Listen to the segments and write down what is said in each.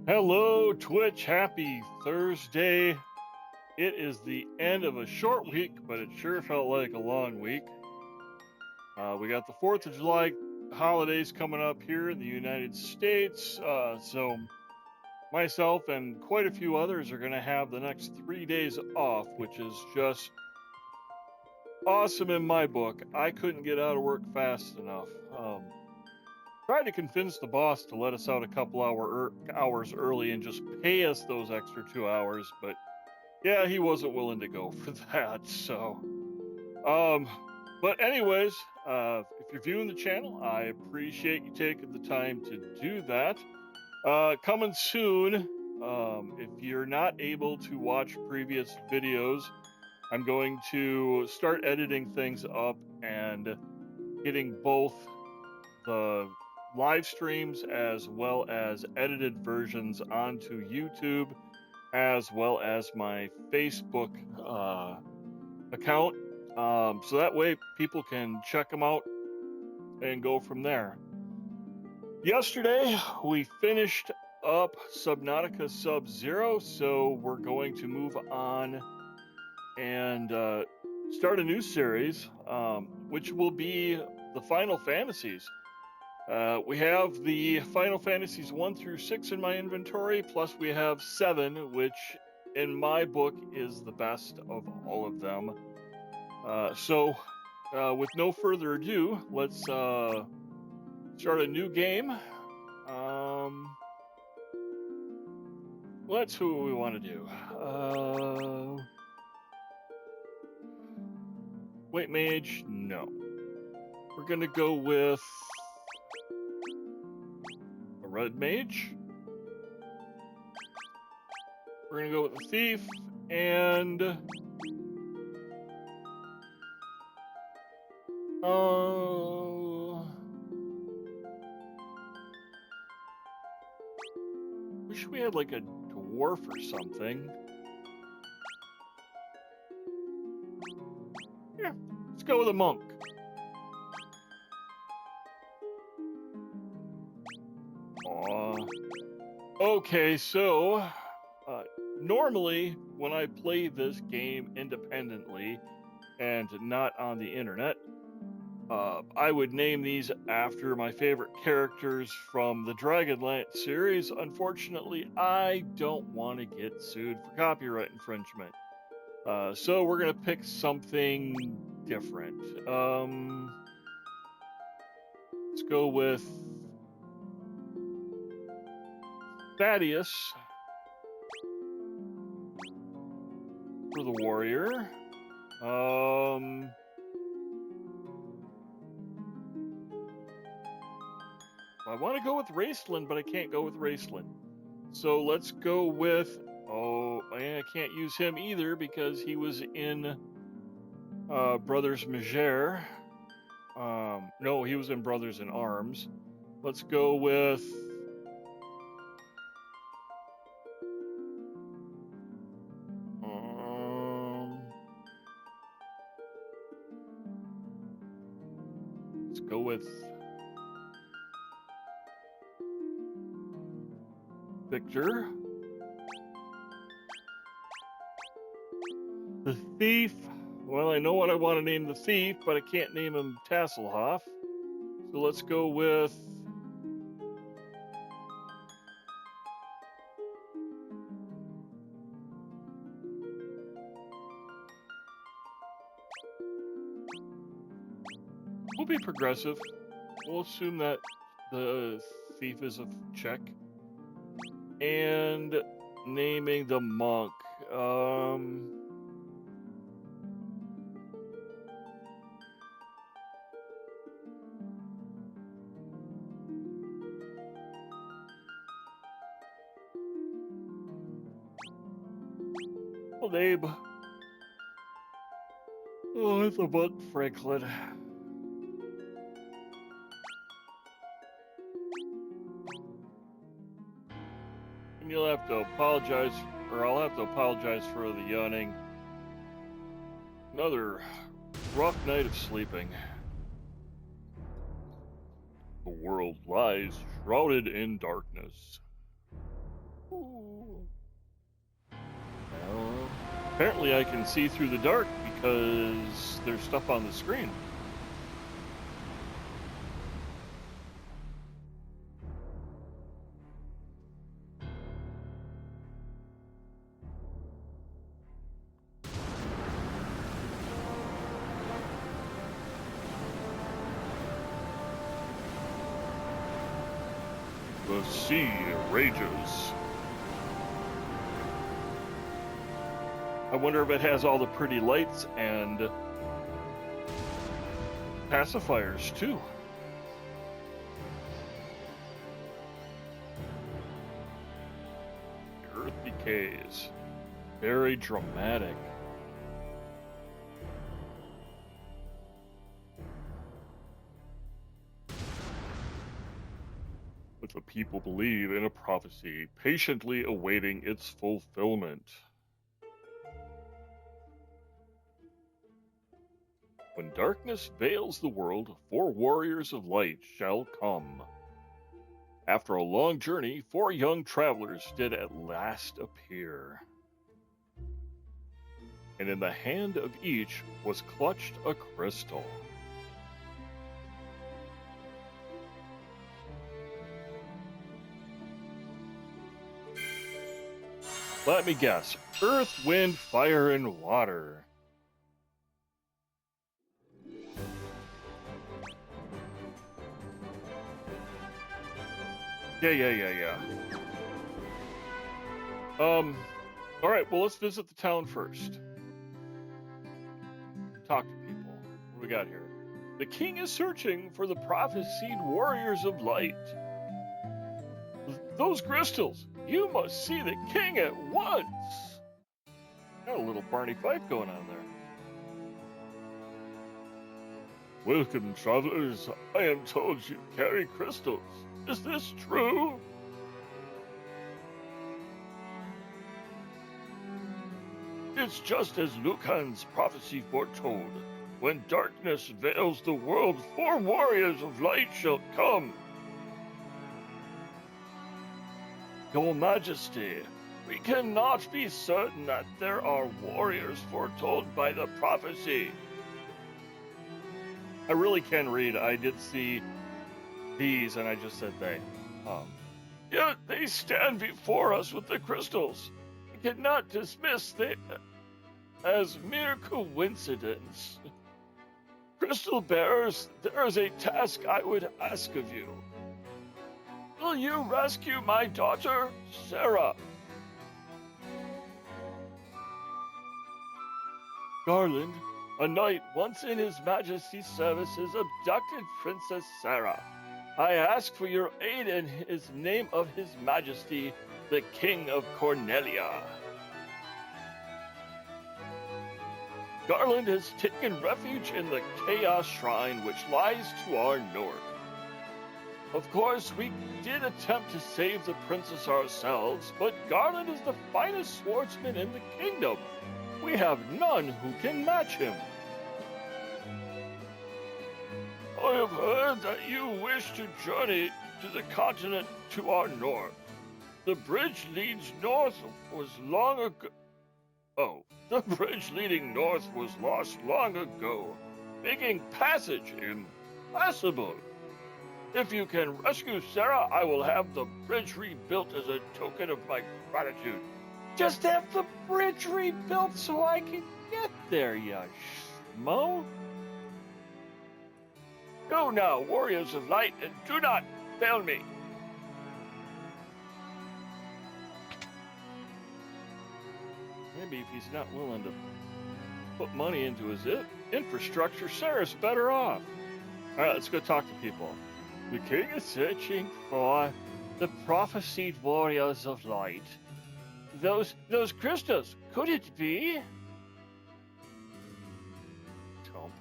Hello, Twitch. Happy Thursday. It is the end of a short week, but it sure felt like a long week. We got the 4th of July holidays coming up here in the United States. So myself and quite a few others are going to have the next 3 days off, which is just awesome in my book. I couldn't get out of work fast enough. Tried to convince the boss to let us out a couple hours early and just pay us those extra 2 hours, but yeah, he wasn't willing to go for that. So, but anyways, if you're viewing the channel, I appreciate you taking the time to do that. Coming soon, if you're not able to watch previous videos, I'm going to start editing things up and getting both the live streams as well as edited versions onto YouTube, as well as my Facebook account, so that way people can check them out and go from there. Yesterday we finished up Subnautica Sub-Zero, so we're going to move on and start a new series, which will be the Final Fantasies. We have the Final Fantasies 1 through 6 in my inventory, plus we have 7, which in my book is the best of all of them. So with no further ado, let's start a new game. Let's see what we want to do. Wait, Mage? No. We're going to go with Red Mage. We're gonna go with the Thief and wish we had like a dwarf or something. Yeah, let's go with a monk. Okay, so normally when I play this game independently and not on the internet, I would name these after my favorite characters from the Dragonlance series. Unfortunately, I don't want to get sued for copyright infringement. So we're going to pick something different. Let's go with Thadius for the warrior. I want to go with Raceland, but I can't go with Raceland. So let's go with, I can't use him either because he was in Brothers Mage. No, he was in Brothers in Arms. Let's go with Victor. The Thief. Well, I know what I want to name the Thief, but I can't name him Tasselhoff. So let's go with We'll be progressive. We'll assume that the thief is a check. And naming the monk. Well, Abe. Oh, it's a monk, Franklin. And you'll have to apologize, or I'll have to apologize for the yawning. Another rough night of sleeping. The world lies shrouded in darkness. Ooh. Well, apparently I can see through the dark because there's stuff on the screen. The sea rages. I wonder if it has all the pretty lights and pacifiers too. The earth decays. Very dramatic. But the people believe in a prophecy, patiently awaiting its fulfillment. When darkness veils the world, 4 warriors of light shall come. After a long journey, 4 young travelers did at last appear. And in the hand of each was clutched a crystal. Let me guess. Earth, wind, fire, and water. Yeah. Alright, well, let's visit the town first. Talk to people. What do we got here? The king is searching for the prophesied warriors of light. Those crystals! You must see the king at once! Got a little Barney Fife going on there. Welcome, travelers. I am told you carry crystals. Is this true? It's just as Lucan's prophecy foretold. When darkness veils the world, 4 warriors of light shall come. Your Majesty, we cannot be certain that there are warriors foretold by the prophecy. I really can read. I did see these, and I just said they. Yet they stand before us with the crystals. We cannot dismiss them as mere coincidence. Crystal bearers, there is a task I would ask of you. Will you rescue my daughter, Sarah? Garland, a knight once in His Majesty's services, abducted Princess Sarah. I ask for your aid in his name of His Majesty, the King of Cornelia. Garland has taken refuge in the Chaos Shrine, which lies to our north. Of course, we did attempt to save the princess ourselves, but Garland is the finest swordsman in the kingdom. We have none who can match him. I have heard that you wish to journey to the continent to our north. The bridge leads north was long ago. Oh, the bridge leading north was lost long ago, making passage impossible. If you can rescue Sarah, I will have the bridge rebuilt as a token of my gratitude. Just have the bridge rebuilt so I can get there, you Mo? Go now, warriors of light, and do not fail me. Maybe if he's not willing to put money into his infrastructure, Sarah's better off. All right, let's go talk to people. The king is searching for the prophesied warriors of light. Those crystals, could it be? Tom.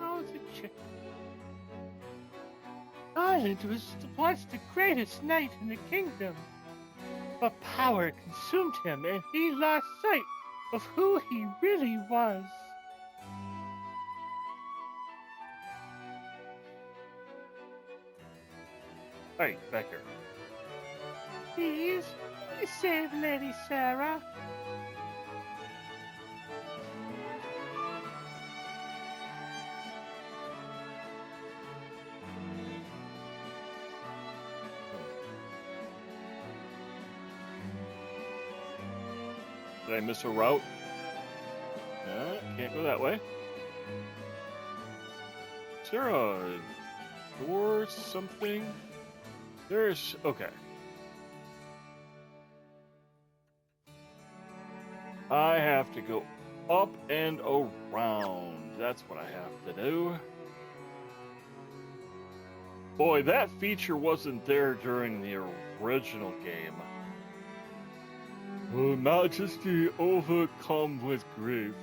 Oh, the chick. Island was once the greatest knight in the kingdom. But power consumed him and he lost sight of who he really was. Hey, back here. Please save Lady Sarah. Did I miss a route? Can't go that way. Is there a door, something? There's... okay. I have to go up and around. That's what I have to do. Boy, that feature wasn't there during the original game. Her Majesty overcome with grief.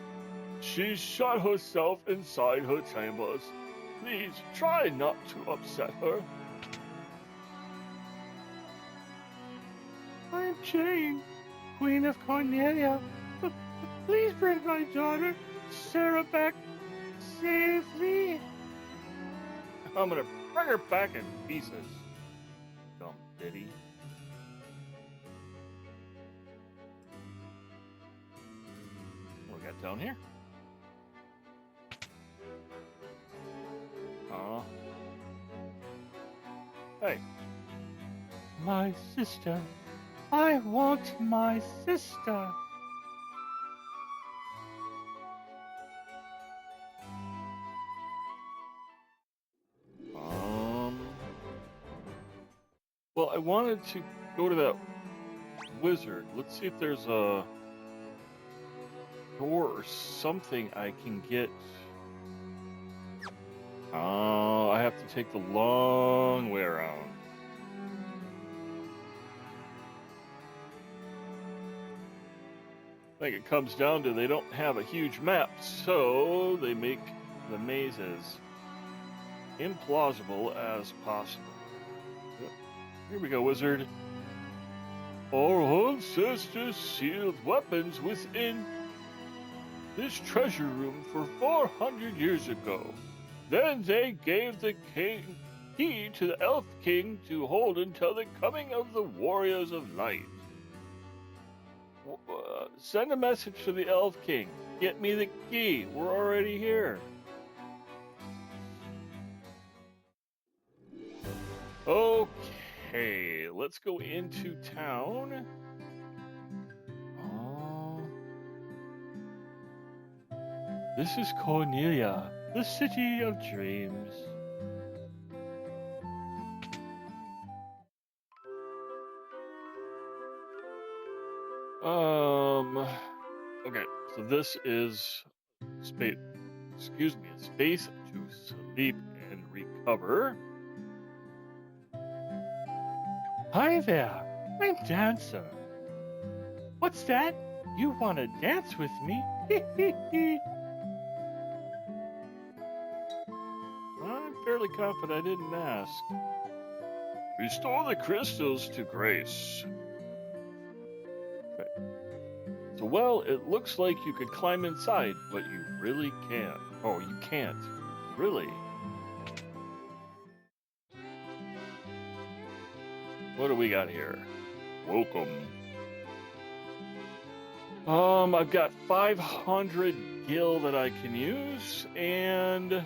She shut herself inside her chambers. Please try not to upset her. I'm Jane, Queen of Cornelia. Please bring my daughter, Sarah, back safely. I'm gonna bring her back in pieces. Dumb ditty. What we got down here? Hey. My sister. I want my sister. Well, I wanted to go to that wizard. Let's see if there's a door or something I can get. Oh, I have to take the long way around. I think it comes down to they don't have a huge map, so they make the mazes implausible as possible. Here we go, wizard. Our ancestors sealed weapons within this treasure room for 400 years ago. Then they gave the key to the Elf King to hold until the coming of the Warriors of Light. Send a message to the Elf King. Get me the key. We're already here. Okay, let's go into town. This is Cornelia, the city of dreams. Okay, so this is space to sleep and recover. Hi there, I'm Dancer. What's that? You want to dance with me? I'm fairly confident I didn't ask. Restore the crystals to Grace. Okay. So, well, it looks like you could climb inside, but you really can't. Oh, you can't. Really? What do we got here? Welcome. I've got 500 gil that I can use, and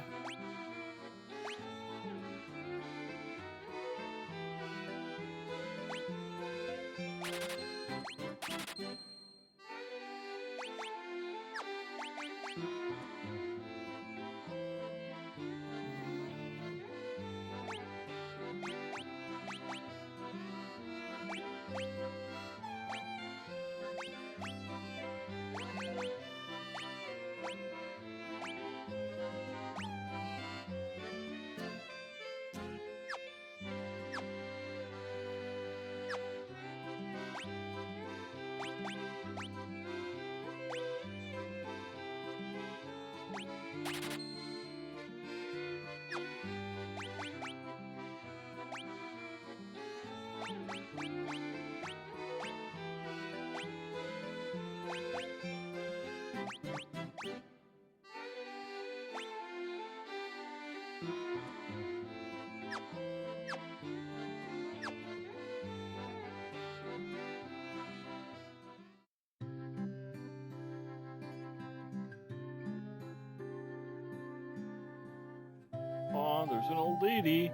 Oh, there's an old lady.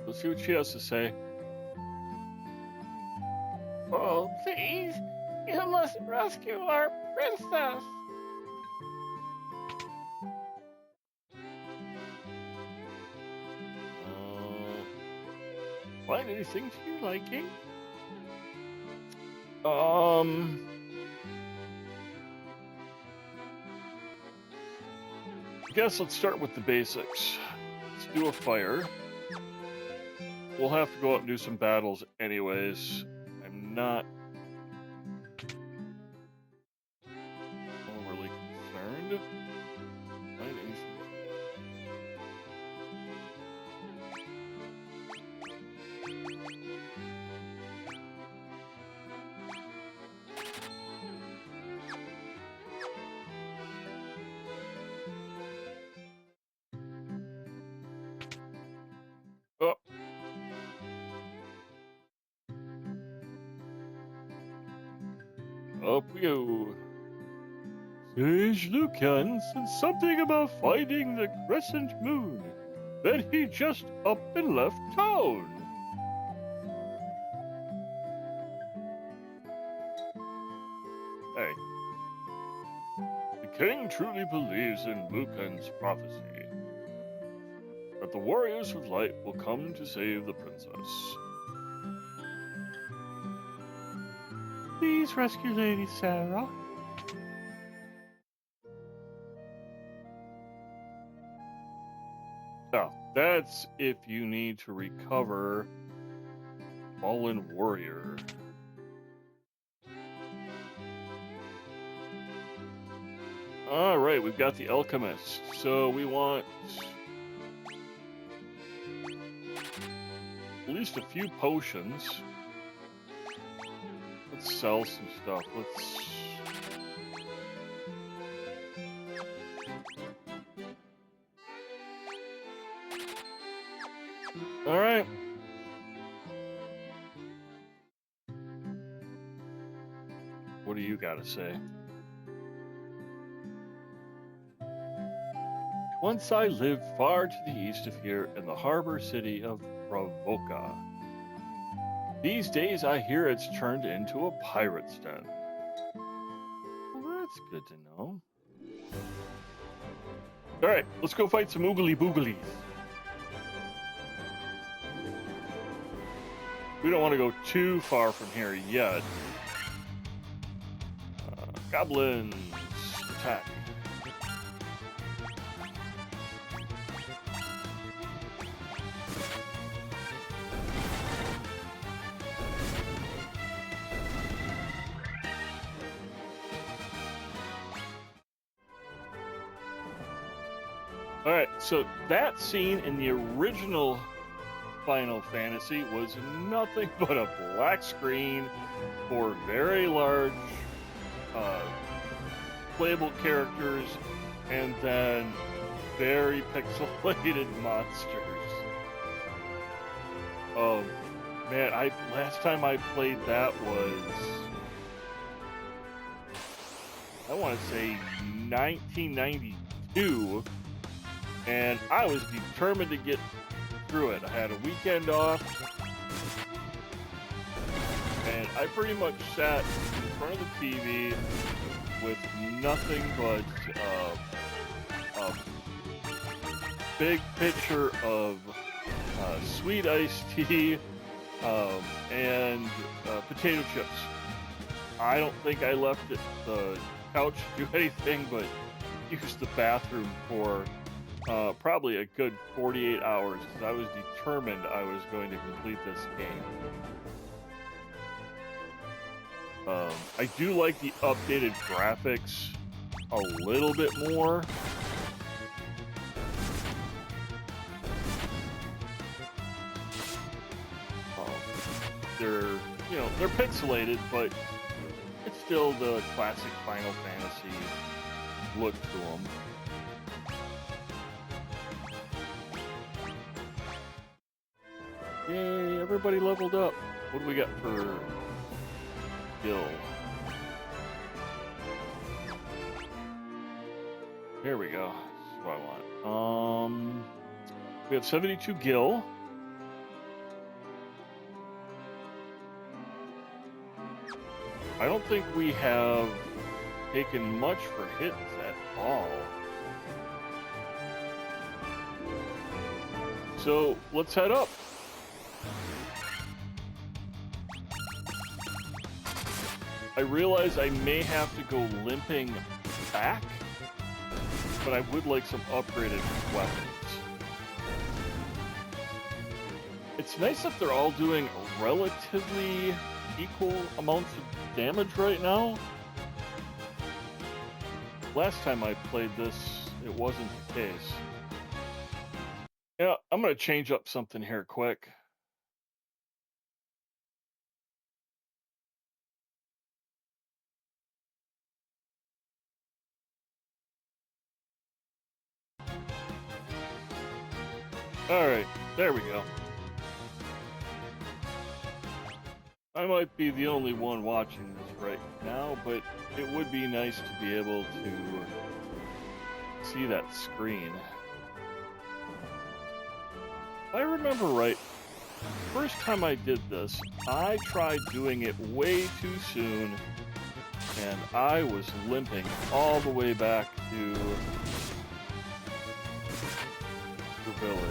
Let's see what she has to say. Oh, please, you must rescue our princess. Find anything to your liking? I guess let's start with the basics. Let's do a fire. We'll have to go out and do some battles anyways. I'm not overly concerned. Find anything. Oh. Up we go. Sage Lucan said something about finding the crescent moon. Then he just up and left town. Hey. The king truly believes in Lucan's prophecy that the warriors of light will come to save the princess. Please rescue Lady Sarah. Oh, that's if you need to recover fallen warrior. All right, we've got the alchemist. So we want at least a few potions. Let's sell some stuff. Let's... All right. What do you got to say? Once I lived far to the east of here in the harbor city of Provoca. These days I hear it's turned into a pirate's den. Well, that's good to know. Alright, let's go fight some oogly booglies. We don't want to go too far from here yet. Goblins, attack. Alright, so that scene in the original Final Fantasy was nothing but a black screen for very large playable characters and then very pixelated monsters. Man, last time I played that was, I want to say 1992, and I was determined to get through it. I had a weekend off, and I pretty much sat in front of the TV with nothing but a big pitcher of sweet iced tea and potato chips. I don't think I left the couch to do anything but use the bathroom for probably a good 48 hours, because I was determined I was going to complete this game. I do like the updated graphics a little bit more. They're, they're pixelated, but it's still the classic Final Fantasy look to them. Yay, everybody leveled up. What do we got for Gil? Here we go. That's what I want. We have 72 Gil. I don't think we have taken much for hits at all. So let's head up. I realize I may have to go limping back, but I would like some upgraded weapons. It's nice that they're all doing relatively equal amounts of damage right now. Last time I played this, it wasn't the case. Yeah, I'm going to change up something here quick. Alright, there we go. I might be the only one watching this right now, but it would be nice to be able to see that screen. If I remember right, first time I did this, I tried doing it way too soon, and I was limping all the way back to the village.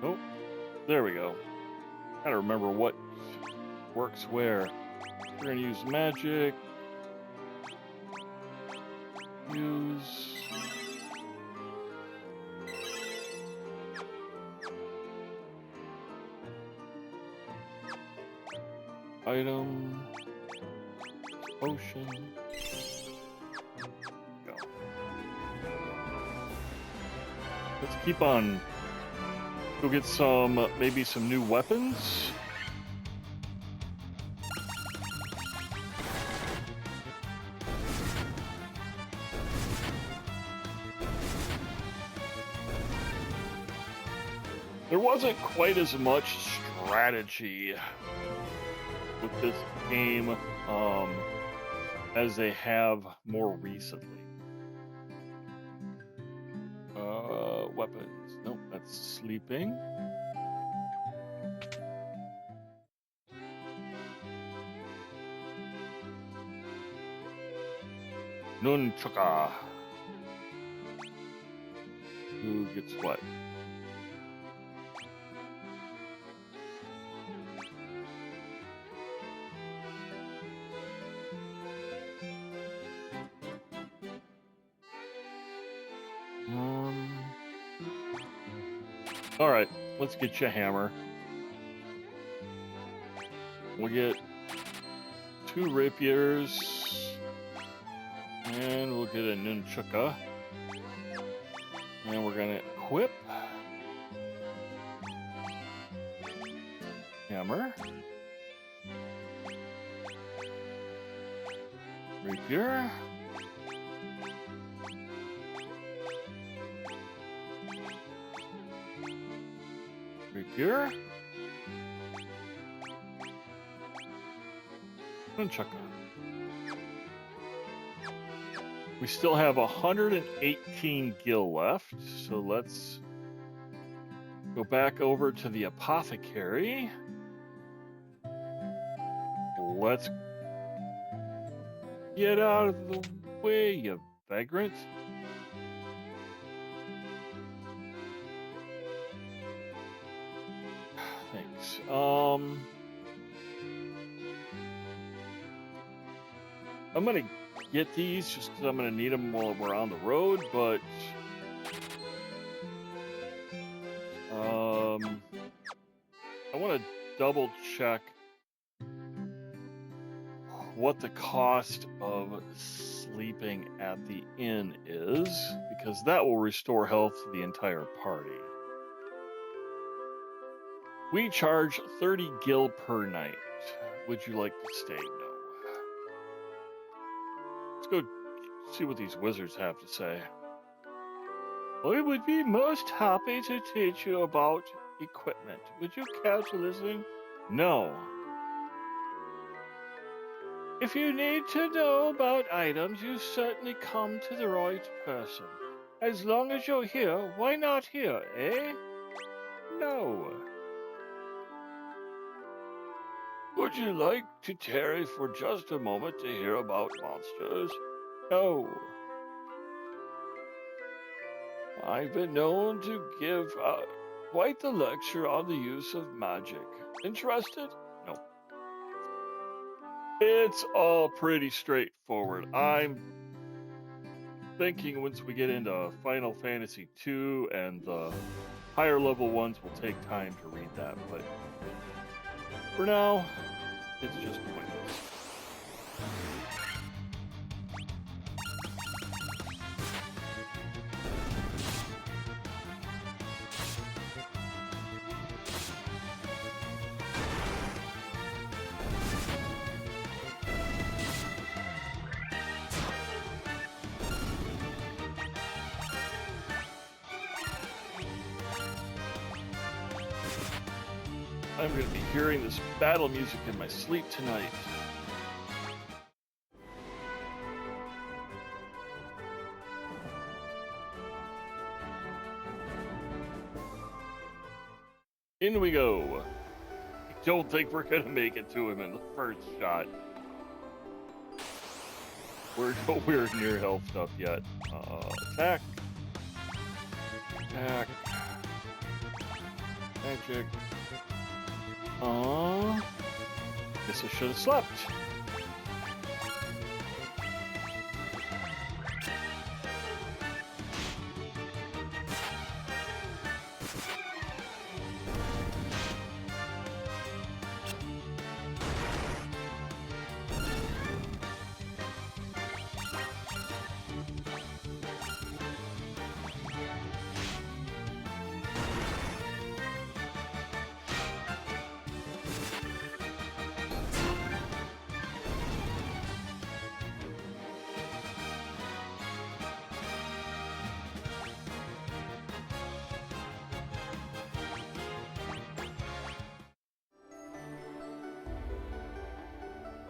Oh, there we go. Gotta remember what works where. We're gonna use magic. Use. Item. Potion. Go. Let's keep on. Go get some, maybe some new weapons. There wasn't quite as much strategy with this game as they have more recently. Weapons. Nope, that's sleeping. Nunchaka. Who gets what? All right, let's get you a hammer. We'll get 2 rapiers, and we'll get a nunchaka, and we're gonna equip hammer, rapier. Rapier. Nunchaka. We still have 118 gil left, so let's go back over to the apothecary. Let's get out of the way, you vagrant. Thanks. I'm gonna get these just because I'm gonna need them while we're on the road, but I want to double check what the cost of sleeping at the inn is, because that will restore health to the entire party. We charge 30 gil per night. Would you like to stay? No. Let's go see what these wizards have to say. I would be most happy to teach you about equipment. Would you care to listen? No. If you need to know about items, you certainly come to the right person. As long as you're here, why not here, eh? No. Would you like to tarry for just a moment to hear about monsters? No. I've been known to give quite the lecture on the use of magic. Interested? No. It's all pretty straightforward. I'm thinking once we get into Final Fantasy II and the higher level ones will take time to read that, but for now, it's just pointless. I'm going to be hearing this battle music in my sleep tonight. In we go. I don't think we're going to make it to him in the first shot. We're nowhere near health stuff yet. Attack. Attack. Magic. Guess I should have slept.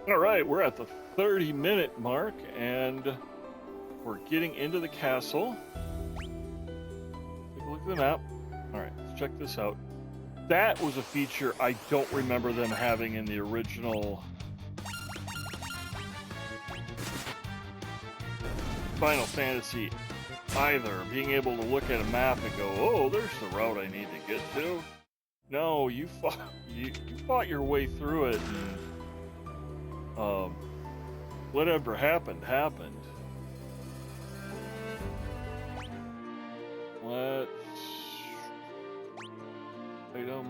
All right, we're at the 30-minute mark, and we're getting into the castle. Take a look at the map. All right, let's check this out. That was a feature I don't remember them having in the original Final Fantasy either. Being able to look at a map and go, oh, there's the route I need to get to. No, you fought your way through it, and whatever happened. Let's items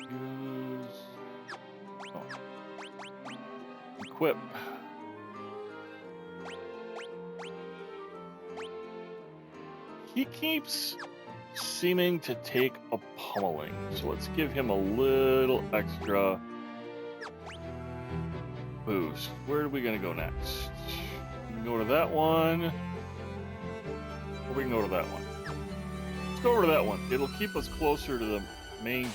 use equip. He keeps seeming to take a pummeling, so let's give him a little extra boost. Where are we going to go next? We can go to that one. Or we can go to that one. Let's go over to that one. It'll keep us closer to the main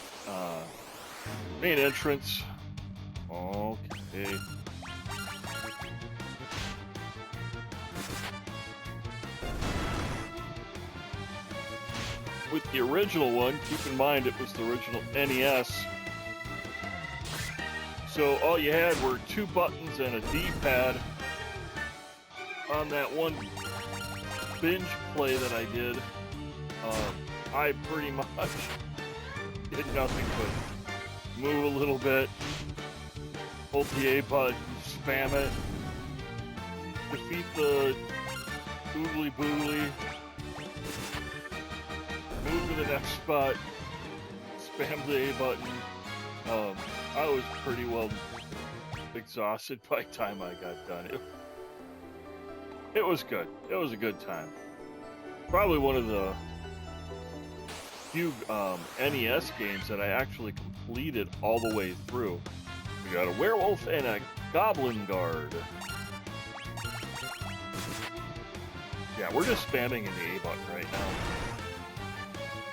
entrance. Okay. With the original one, keep in mind it was the original NES. So all you had were 2 buttons and a D-pad on that one binge play that I did. I pretty much did nothing but move a little bit, hold the A buttons, spam it. Defeat the oogly boogly. Move to the next spot. Spam the A button. I was pretty well exhausted by the time I got done. It was good. It was a good time. Probably one of the few NES games that I actually completed all the way through. We got a werewolf and a goblin guard. Yeah, we're just spamming in the A button right now.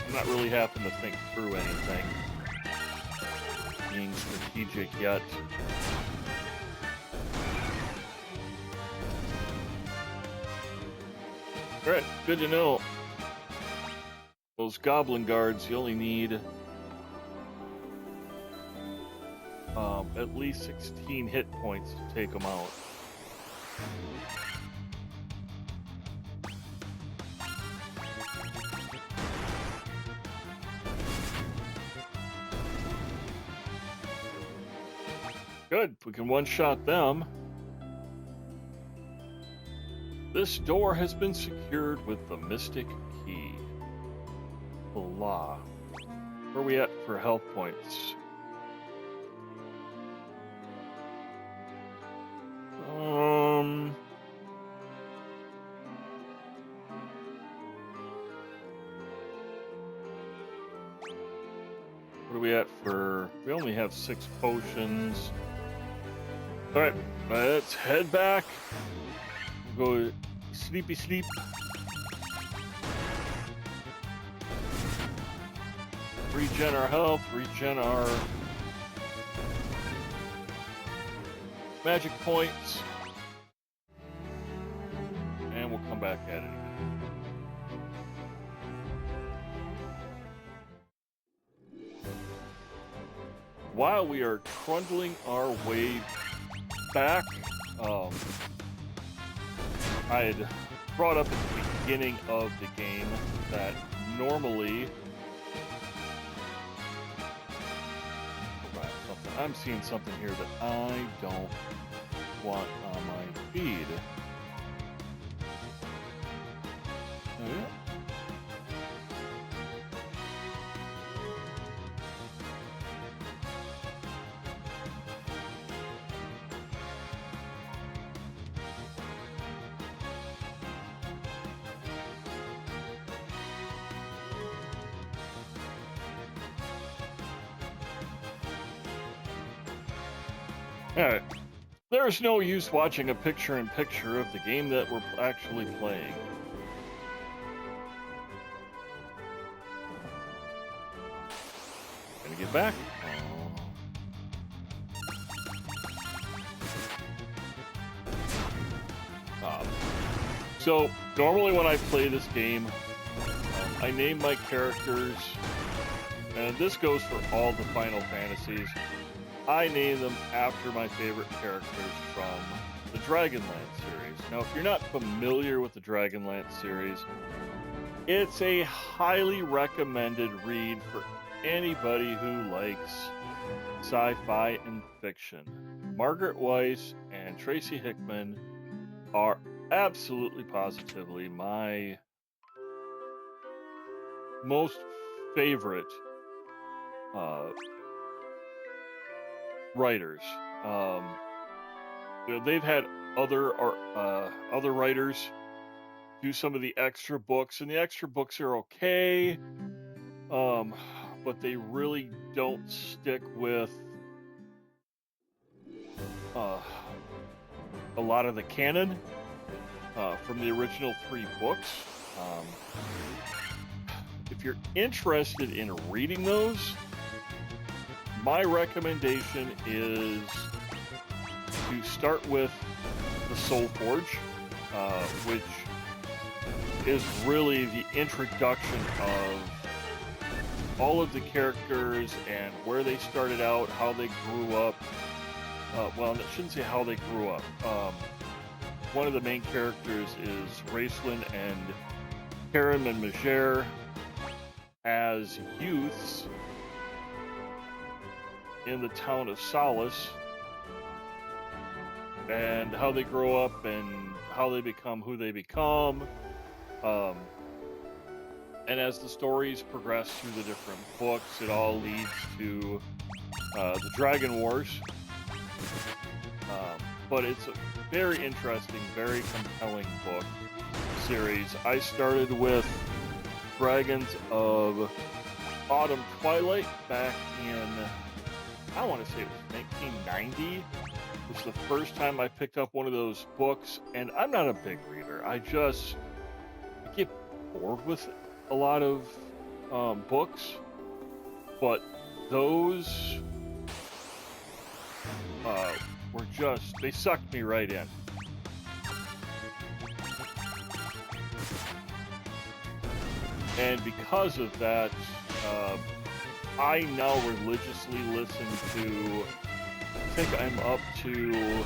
I'm not really having to think through anything. Being strategic yet. Alright, good to know. Those goblin guards, you only need at least 16 hit points to take them out. Good, we can one-shot them. This door has been secured with the mystic key. Blah. Where are we at for health points? What are we at for... We only have 6 potions. Alright, let's head back. We'll go sleepy sleep. Regen our health, regen our magic points. And we'll come back at it again. While we are trundling our way back, I had brought up at the beginning of the game that normally... I'm seeing something here that I don't want on my feed. Alright, there's no use watching a picture-in-picture of the game that we're actually playing. Gonna get back. So, normally when I play this game, I name my characters, and this goes for all the Final Fantasies. I name them after my favorite characters from the Dragonlance series. Now, if you're not familiar with the Dragonlance series, it's a highly recommended read for anybody who likes sci-fi and fiction. Margaret Weiss and Tracy Hickman are absolutely positively my most favorite writers. They've had other writers do some of the extra books, and the extra books are okay, but they really don't stick with a lot of the canon from the original 3 books. If you're interested in reading those, my recommendation is to start with the Soul Forge, which is really the introduction of all of the characters and where they started out, how they grew up. Well, I shouldn't say how they grew up. One of the main characters is Raceland and Karen and Mage as youths in the town of Solace, and how they grow up and how they become who they become. And as the stories progress through the different books, it all leads to the Dragon Wars. But it's a very interesting, very compelling book series. I started with Dragons of Autumn Twilight back in, I want to say it was 1990. It was the first time I picked up one of those books, and I'm not a big reader. I get bored with a lot of books, but those were just, they sucked me right in. And because of that, I now religiously listen to, I think I'm up to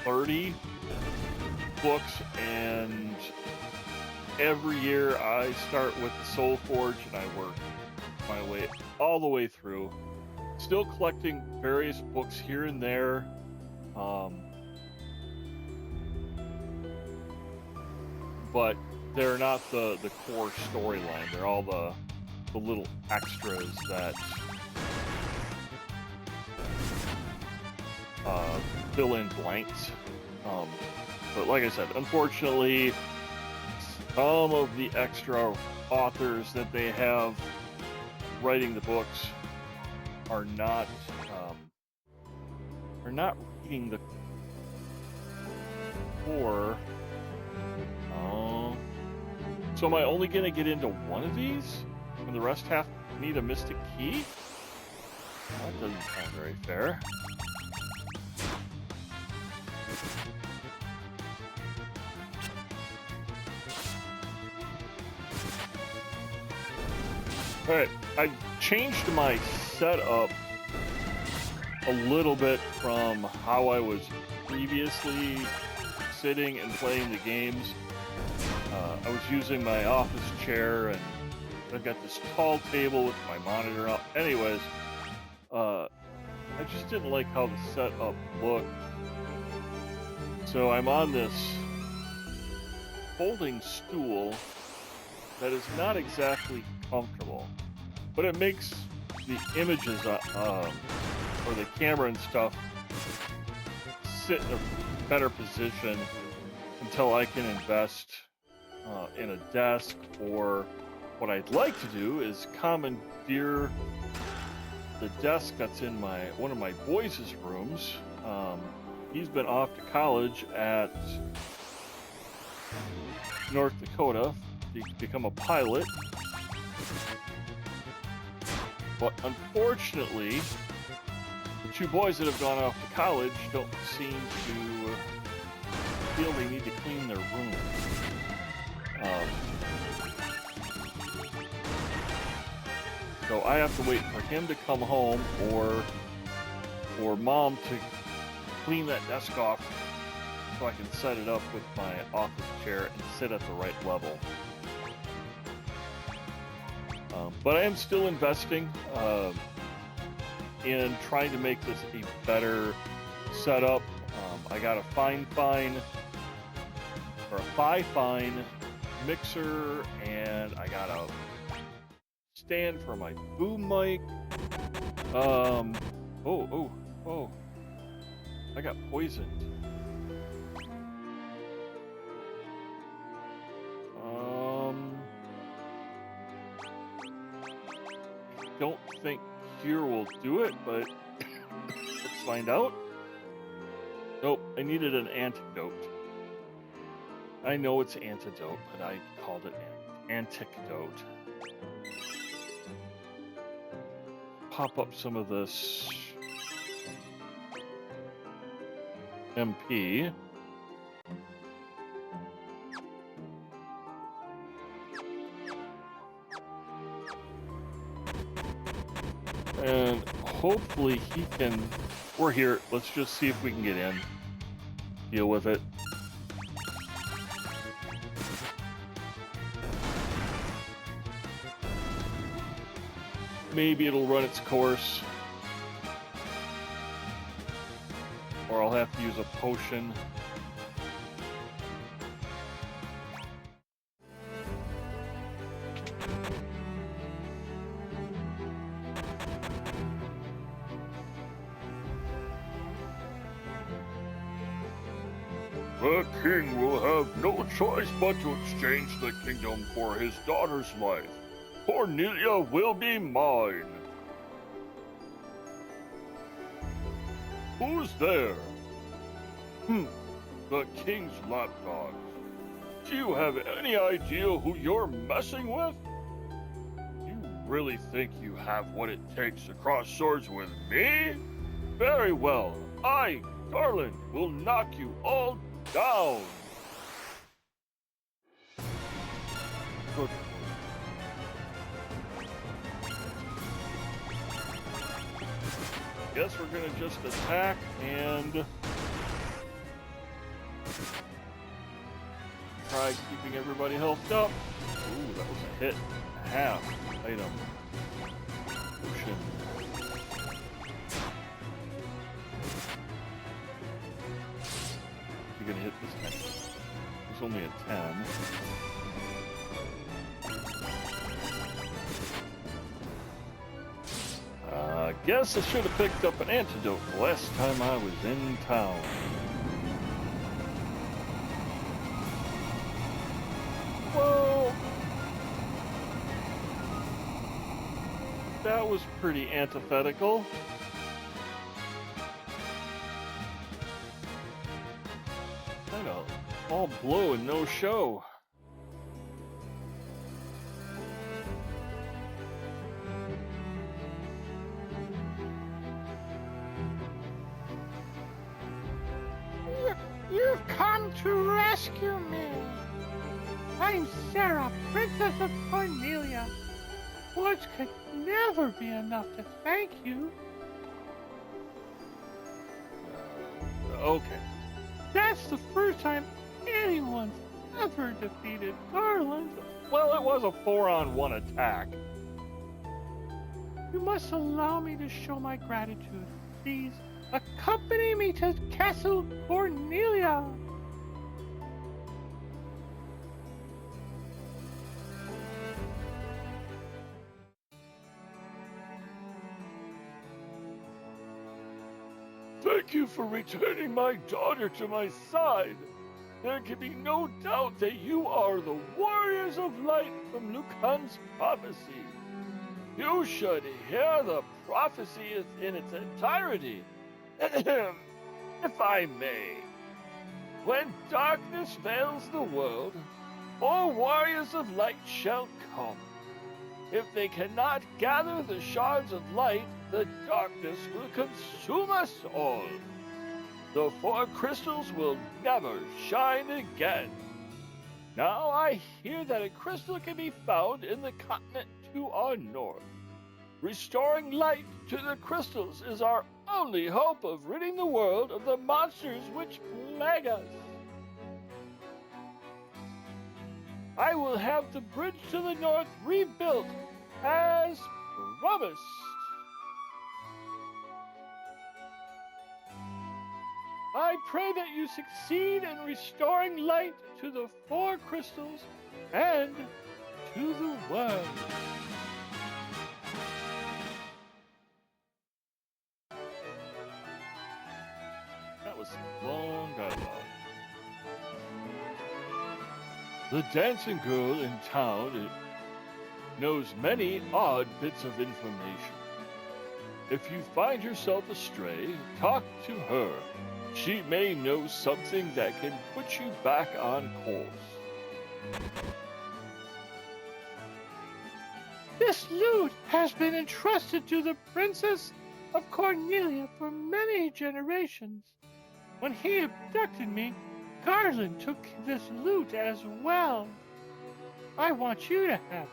30 books, and every year I start with the Soul Forge and I work my way all the way through. Still collecting various books here and there. But they're not the core storyline. They're all the little extras that fill in blanks. But like I said, unfortunately, some of the extra authors that they have writing the books are not reading the core. So am I only going to get into one of these when the rest need a mystic key? That doesn't sound very fair. Alright, I changed my setup a little bit from how I was previously sitting and playing the games. I was using my office chair, and I've got this tall table with my monitor up. Anyways, I just didn't like how the setup looked. So I'm on this folding stool that is not exactly comfortable, but it makes the images or the camera and stuff sit in a better position until I can invest in a desk. Or what I'd like to do is commandeer the desk that's in one of my boys' rooms. He's been off to college at North Dakota to become a pilot. But unfortunately, the two boys that have gone off to college don't seem to feel they need to clean their room. So I have to wait for him to come home, or mom to clean that desk off so I can set it up with my office chair and sit at the right level. But I am still investing in trying to make this a better setup. I got a Fi-Fine mixer, and I got a stand for my boom mic. Oh, I got poisoned. I don't think cure will do it, but let's find out. Nope, I needed an antidote. I know it's antidote, but I called it antidote. Pop up some of this MP. And hopefully he can... We're here. Let's just see if we can get in. Deal with it. Maybe it'll run its course. Or I'll have to use a potion. The king will have no choice but to exchange the kingdom for his daughter's life. Cornelia will be mine. Who's there? The king's lapdog. Do you have any idea who you're messing with? You really think you have what it takes to cross swords with me? Very well. I, Garland, will knock you all down. Good. Guess we're gonna just attack and try keeping everybody healthed up. Ooh, that was a hit. A half item. Potion. You're gonna hit this time. It's only a 10. Guess I should have picked up an antidote the last time I was in town. Well, that was pretty antithetical. I know, all blow and no show. You've come to rescue me. I'm Sarah, Princess of Cornelia. Words could never be enough to thank you. Okay. That's the first time anyone's ever defeated Garland. Well, it was a 4-on-1 attack. You must allow me to show my gratitude. Please, accompany me to Castle Cornelia. Thank you for returning my daughter to my side. There can be no doubt that you are the warriors of light from Lucan's prophecy. You should hear the prophecy in its entirety. If I may. When darkness veils the world, all warriors of light shall come. If they cannot gather the shards of light, the darkness will consume us all. The 4 crystals will never shine again. Now I hear that a crystal can be found in the continent to our north. Restoring light to the crystals is our only hope of ridding the world of the monsters which plague us. I will have the bridge to the north rebuilt as promised. I pray that you succeed in restoring light to the 4 crystals and to the world. That was some long dialogue. The dancing girl in town knows many odd bits of information. If you find yourself astray, talk to her. She may know something that can put you back on course. This lute has been entrusted to the Princess of Cornelia for many generations. When he abducted me, Garland took this lute as well. I want you to have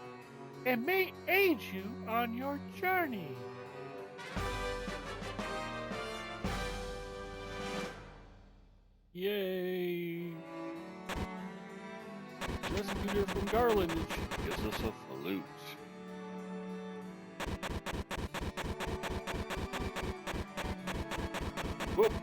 it. It may aid you on your journey. Yay! Rescued her from Garland, and she gives us a flute. Whoop!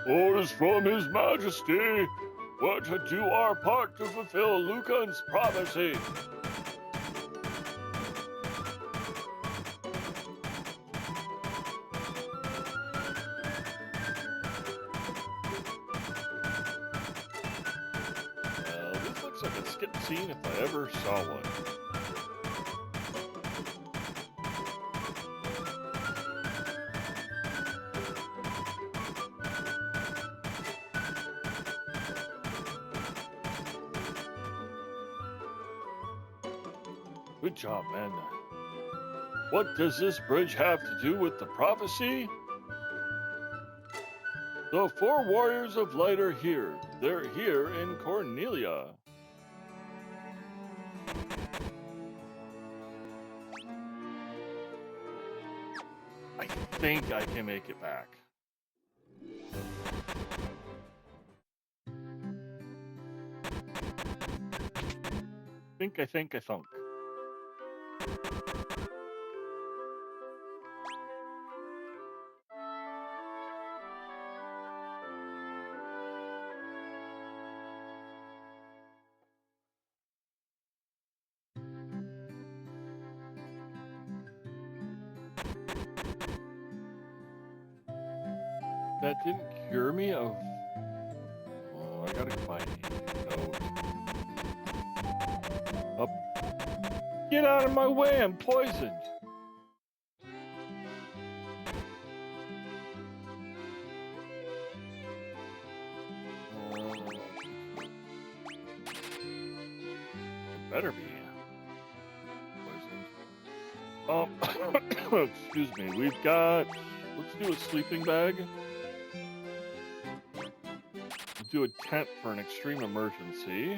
Orders from His Majesty. We're to do our part to fulfill Lucan's prophecy. This looks like a skip scene if I ever saw one. Good job, man. What does this bridge have to do with the prophecy? The 4 warriors of light are here. They're here in Cornelia. I think I can make it back. I think. That didn't cure me of... Oh, I gotta find a note. Up. Get out of my way, I'm poisoned. It better be poisoned. Excuse me, we've got... Let's do a sleeping bag. Do a tent for an extreme emergency.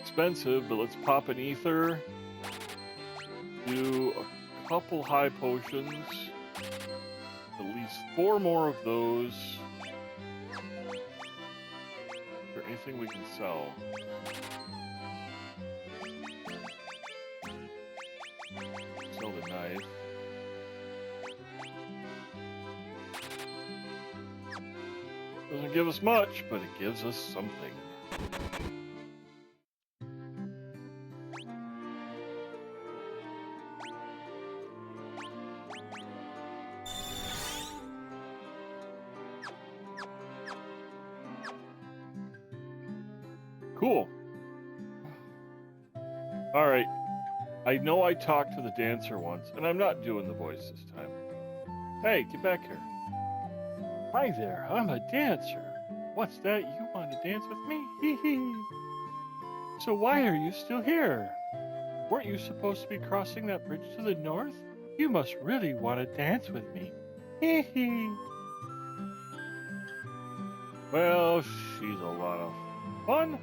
Expensive, but let's pop an ether. Do a couple high potions. At least 4 more of those. Is there anything we can sell? Sell the knife. Doesn't give us much, but it gives us something. Cool. All right. I know I talked to the dancer once, and I'm not doing the voice this time. Hey, get back here. Hi there, I'm a dancer. What's that? You want to dance with me? Hee hee. So why are you still here? Weren't you supposed to be crossing that bridge to the north? You must really want to dance with me. Hee hee. Well, she's a lot of fun.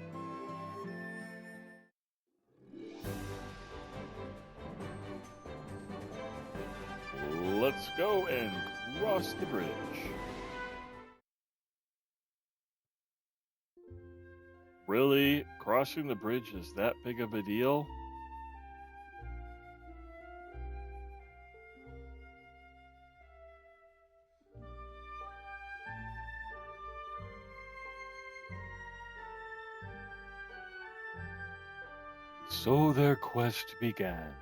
Let's go and cross the bridge. Really? Crossing the bridge is that big of a deal? So their quest began.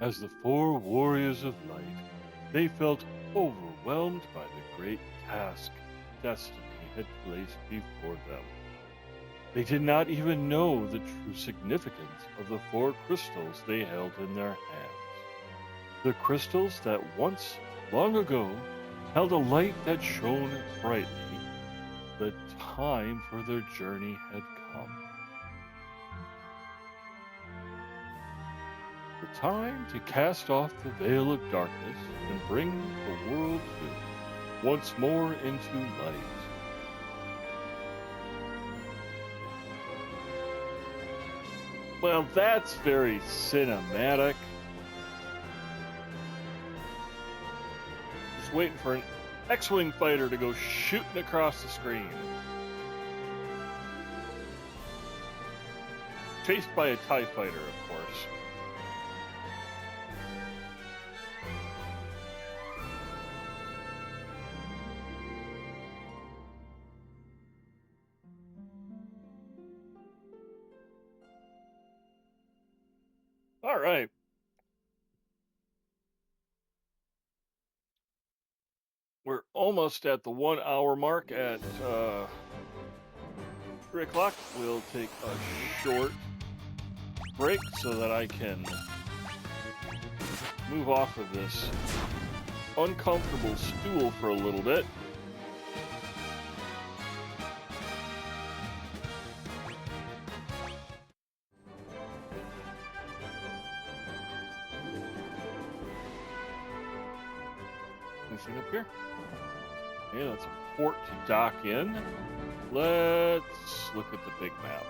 As the 4 warriors of light, they felt overwhelmed by the great task destiny had placed before them. They did not even know the true significance of the 4 crystals they held in their hands. The crystals that once, long ago, held a light that shone brightly. The time for their journey had come. The time to cast off the veil of darkness and bring the world once more into light. Well, that's very cinematic. Just waiting for an X-Wing fighter to go shooting across the screen. Chased by a TIE fighter, of course. All right. We're almost at the 1 hour mark at 3 o'clock. We'll take a short break so that I can move off of this uncomfortable stool for a little bit. Anything up here? Yeah, that's a port to dock in. Let's look at the big map.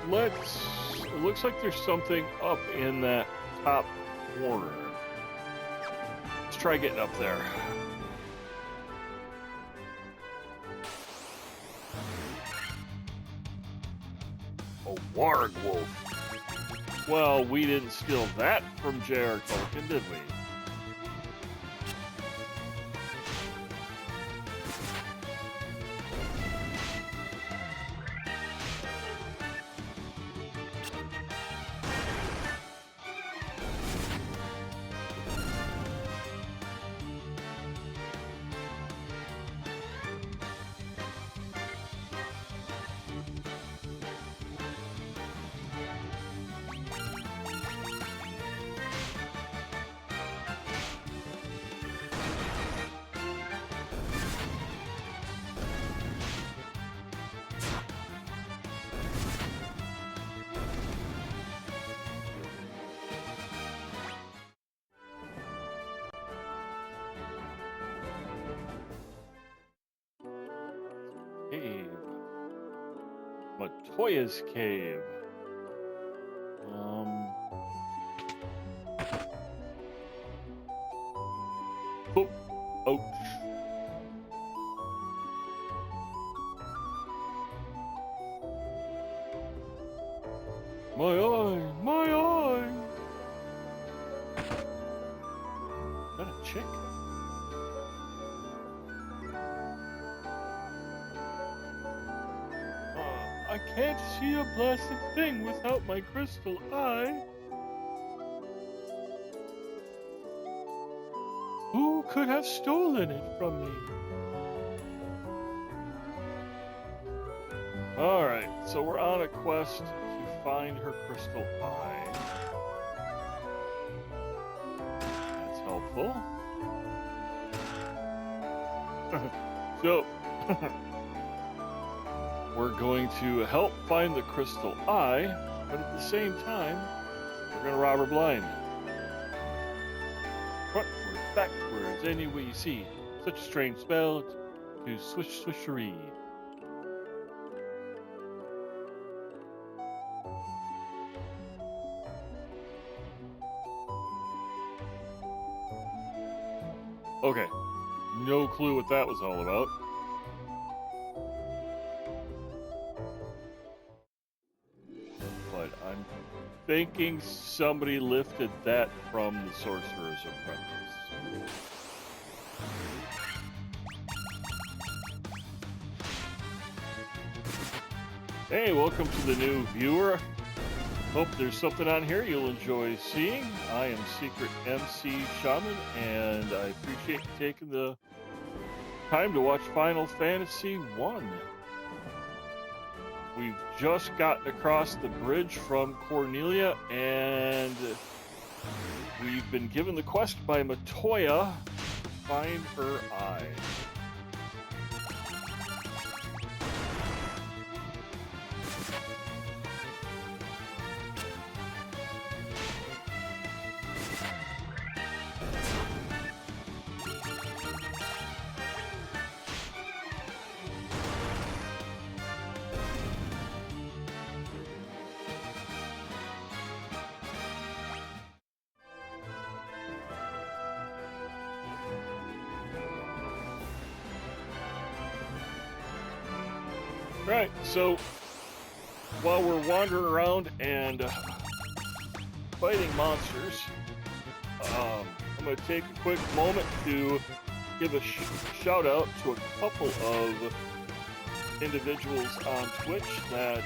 It looks like there's something up in that top corner. Let's try getting up there. A warg wolf. Well, we didn't steal that from J.R. Tolkien, did we? Cave. Matoya's Cave. Oh, ouch. My eye, my eye. Is that a chick? I can't see a blessed thing without my crystal eye. Who could have stolen it from me? Alright, so we're on a quest to find her crystal eye. That's helpful. So, we're going to help find the crystal eye, but at the same time, we're going to rob her blind. Frontwards, backwards, any way you see. Such a strange spell to swish swishery. Okay, no clue what that was all about. Thinking somebody lifted that from the Sorcerer's Apprentice. Hey, welcome to the new viewer. Hope there's something on here you'll enjoy seeing. I am Secret MC Shaman, and I appreciate you taking the time to watch Final Fantasy 1. We've just gotten across the bridge from Cornelia, and we've been given the quest by Matoya to find her eye. Right, so while we're wandering around and fighting monsters, I'm going to take a quick moment to give a shout out to a couple of individuals on Twitch that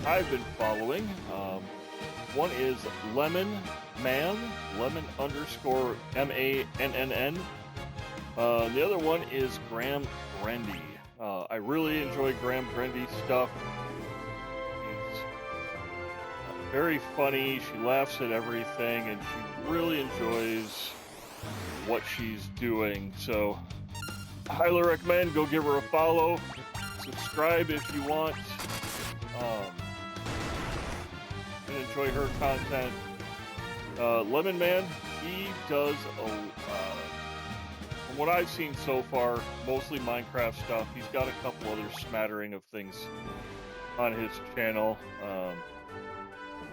I've been following. One is Lemon Man, lemon_MANNN. The other one is Graham Grendy. I really enjoy Graham Grendy's stuff. She's very funny. She laughs at everything, and she really enjoys what she's doing. So, I highly recommend go give her a follow. Subscribe if you want. And enjoy her content. Lemon Man, he does from what I've seen so far, mostly Minecraft stuff. He's got a couple other smattering of things on his channel,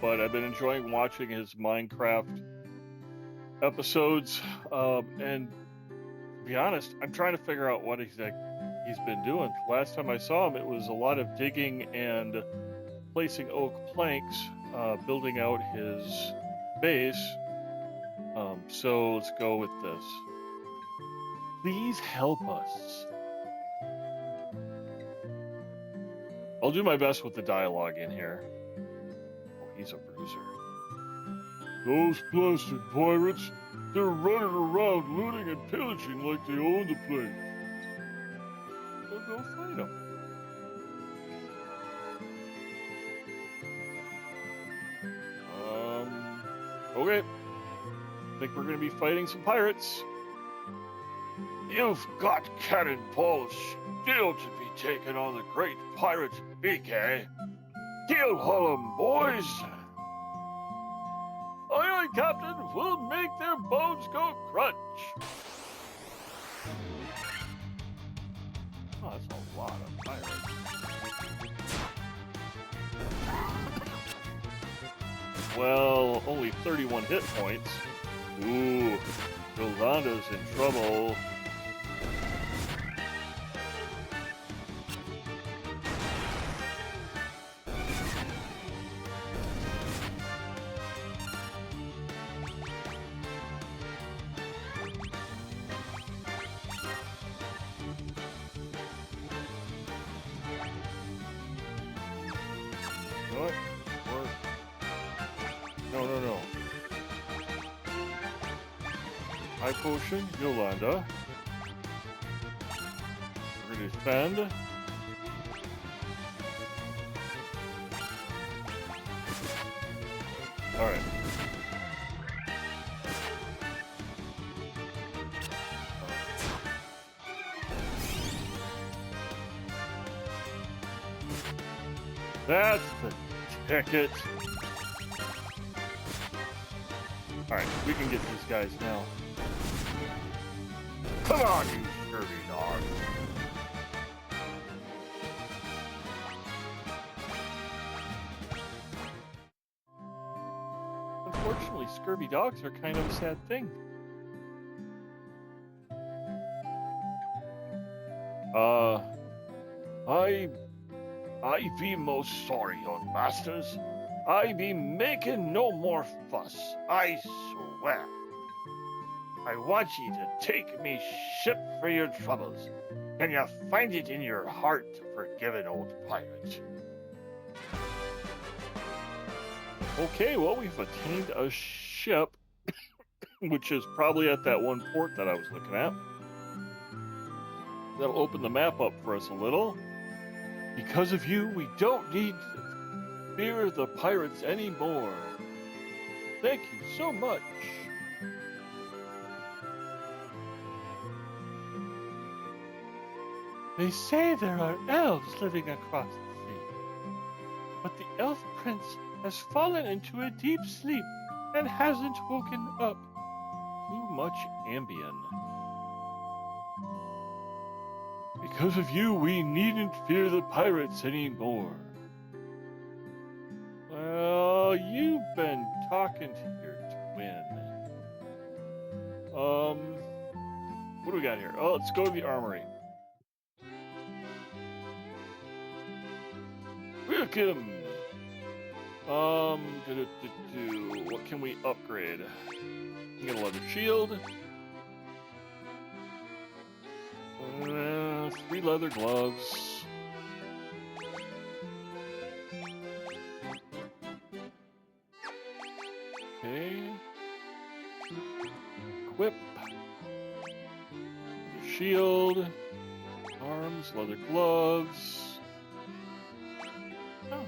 but I've been enjoying watching his Minecraft episodes. And to be honest, I'm trying to figure out what he's been doing. Last time I saw him, it was a lot of digging and placing oak planks, building out his base. So let's go with this. Please help us. I'll do my best with the dialogue in here. Oh, he's a bruiser. Those blasted pirates, they're running around looting and pillaging like they own the place. We'll go find them. Okay. I think we're going to be fighting some pirates. You've got cannonballs still to be taken on the great pirate Mage. Keel haul 'em, boys! Aye, aye, Captain, we'll make their bones go crunch! Oh, that's a lot of pirates. Well, only 31 hit points. Ooh, Yolanda's in trouble. What? No. High potion, Yolanda. We're gonna defend. Alright. That's the ticket. Alright, we can get these guys now. Come on, you scurvy dog. Unfortunately, scurvy dogs are kind of a sad thing. I be most sorry, young masters. I be making no more fuss, I swear. I want ye to take me ship for your troubles. Can you find it in your heart to forgive an old pirate? Okay, well, we've attained a ship, which is probably at that one port that I was looking at. That'll open the map up for us a little. Because of you, we don't need to fear the pirates anymore. Thank you so much. They say there are elves living across the sea, but the elf prince has fallen into a deep sleep and hasn't woken up. Too much Ambien. Because of you, we needn't fear the pirates anymore. Well, you've been talking to your twin. What do we got here? Oh, let's go to the armory. Welcome. What can we upgrade? We get a leather shield. 3 leather gloves. Okay. Equip. Leather shield. Arms, leather gloves. Oh.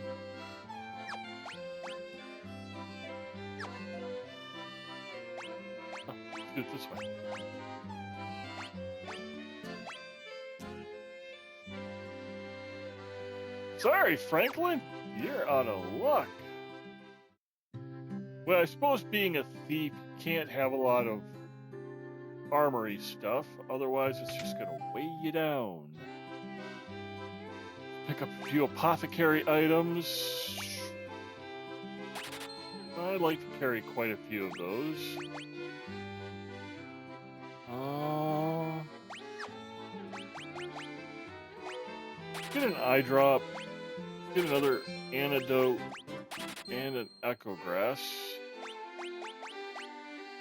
Let's do it this way. Sorry, Franklin. You're out of luck. Well, I suppose being a thief, you can't have a lot of armory stuff. Otherwise, it's just going to weigh you down. Pick up a few apothecary items. I'd like to carry quite a few of those. Get an eye drop. Get another antidote and an echo grass.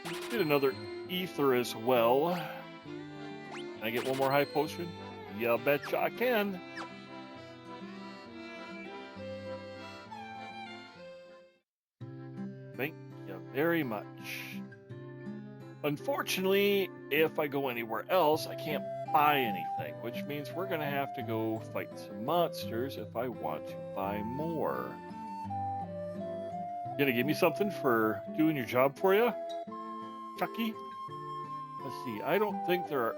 Let's get another ether as well. Can I get one more high potion? Yeah, betcha I can. Thank you very much. Unfortunately, if I go anywhere else, I can't buy anything, which means we're gonna have to go fight some monsters if I want to buy more. You gonna give me something for doing your job for you, Chucky? Let's see, I don't think there are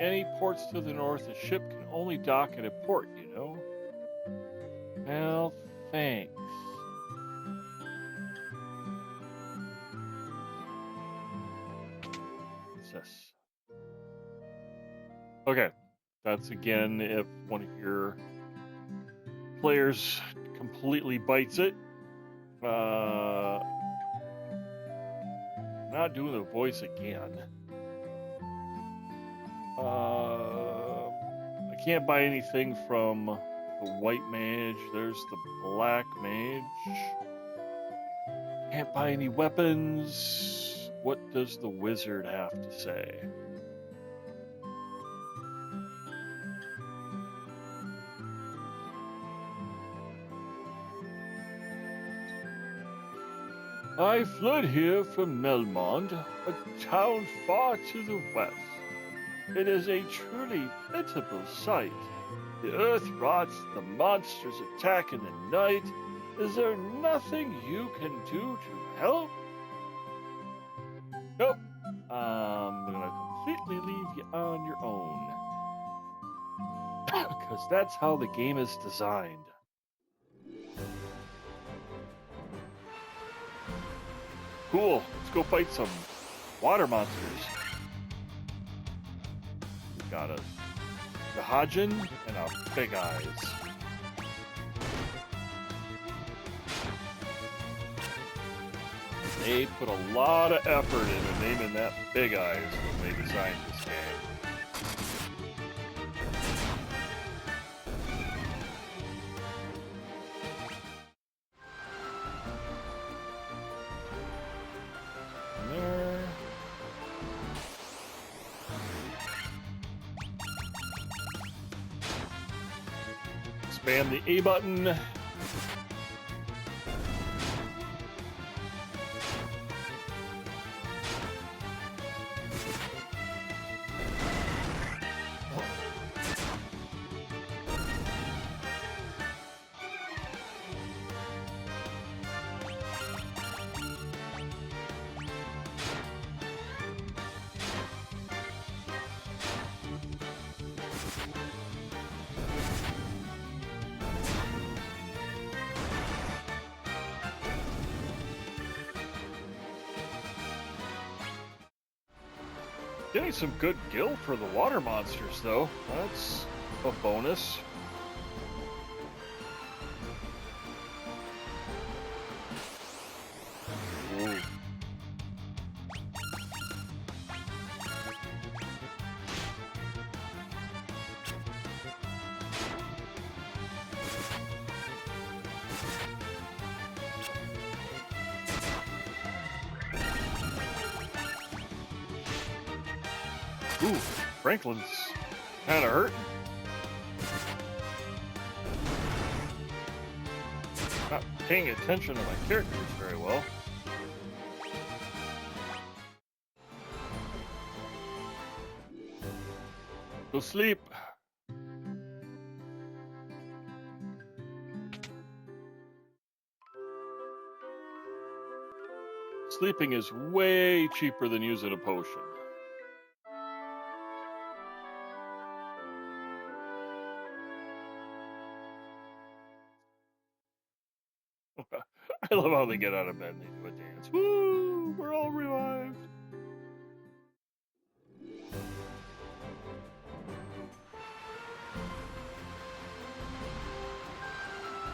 any ports to the north. A ship can only dock at a port, you know? Well, thanks. What's this? Okay, that's again if one of your players completely bites it. Not doing the voice again. I can't buy anything from the white mage. There's the black mage. Can't buy any weapons. What does the wizard have to say? I fled here from Melmond, a town far to the west. It is a truly pitiable sight. The earth rots, the monsters attack in the night. Is there nothing you can do to help? Nope. I'm gonna completely leave you on your own. Because that's how the game is designed. Cool, let's go fight some water monsters. We got a Hadjin and a Big Eyes. They put a lot of effort into naming that Big Eyes when they designed this game. Spam the A button. Getting some good gil for the water monsters, though. That's a bonus. Ooh. Ooh, Franklin's kind of hurting. paying attention to my characters very well. Go sleep. Sleeping is way cheaper than using a potion. I love how they get out of bed and they do a dance. Woo! We're all revived.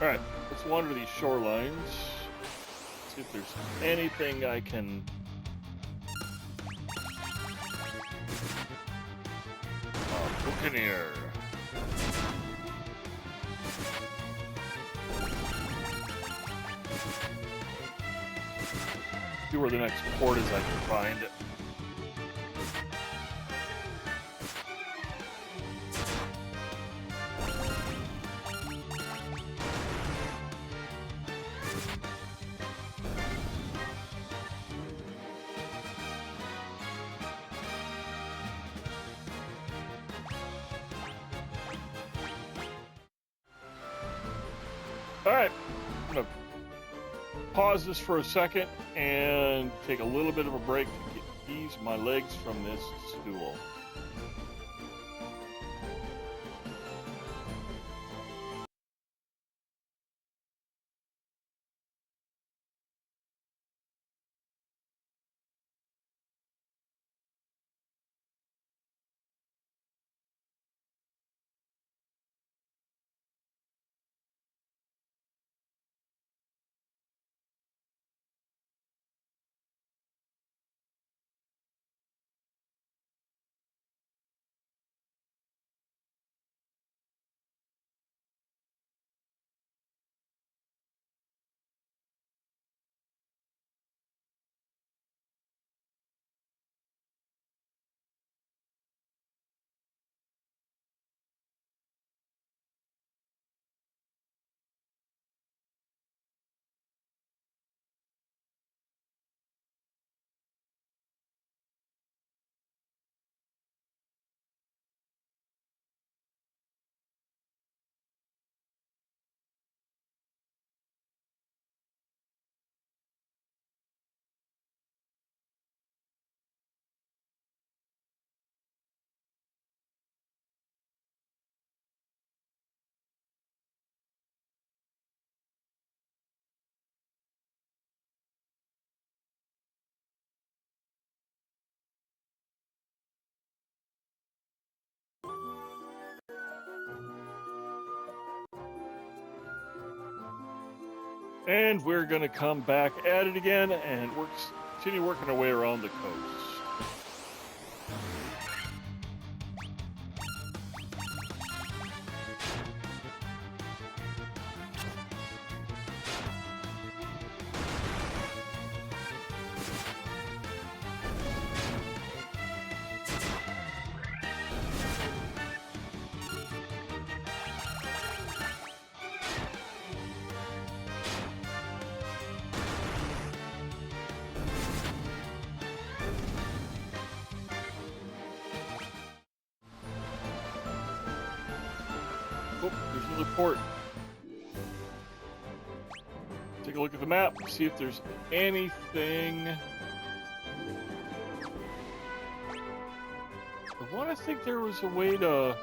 Alright, let's wander these shorelines. See if there's anything I can... Buccaneer. See where the next port is I can find it. Alright, I'm going to pause this for a second and take a little bit of a break to ease my legs from this stool. And we're going to come back at it again and continue working our way around the coast. Oh, there's another port. Take a look at the map, see if there's anything. I want to think there was a way to...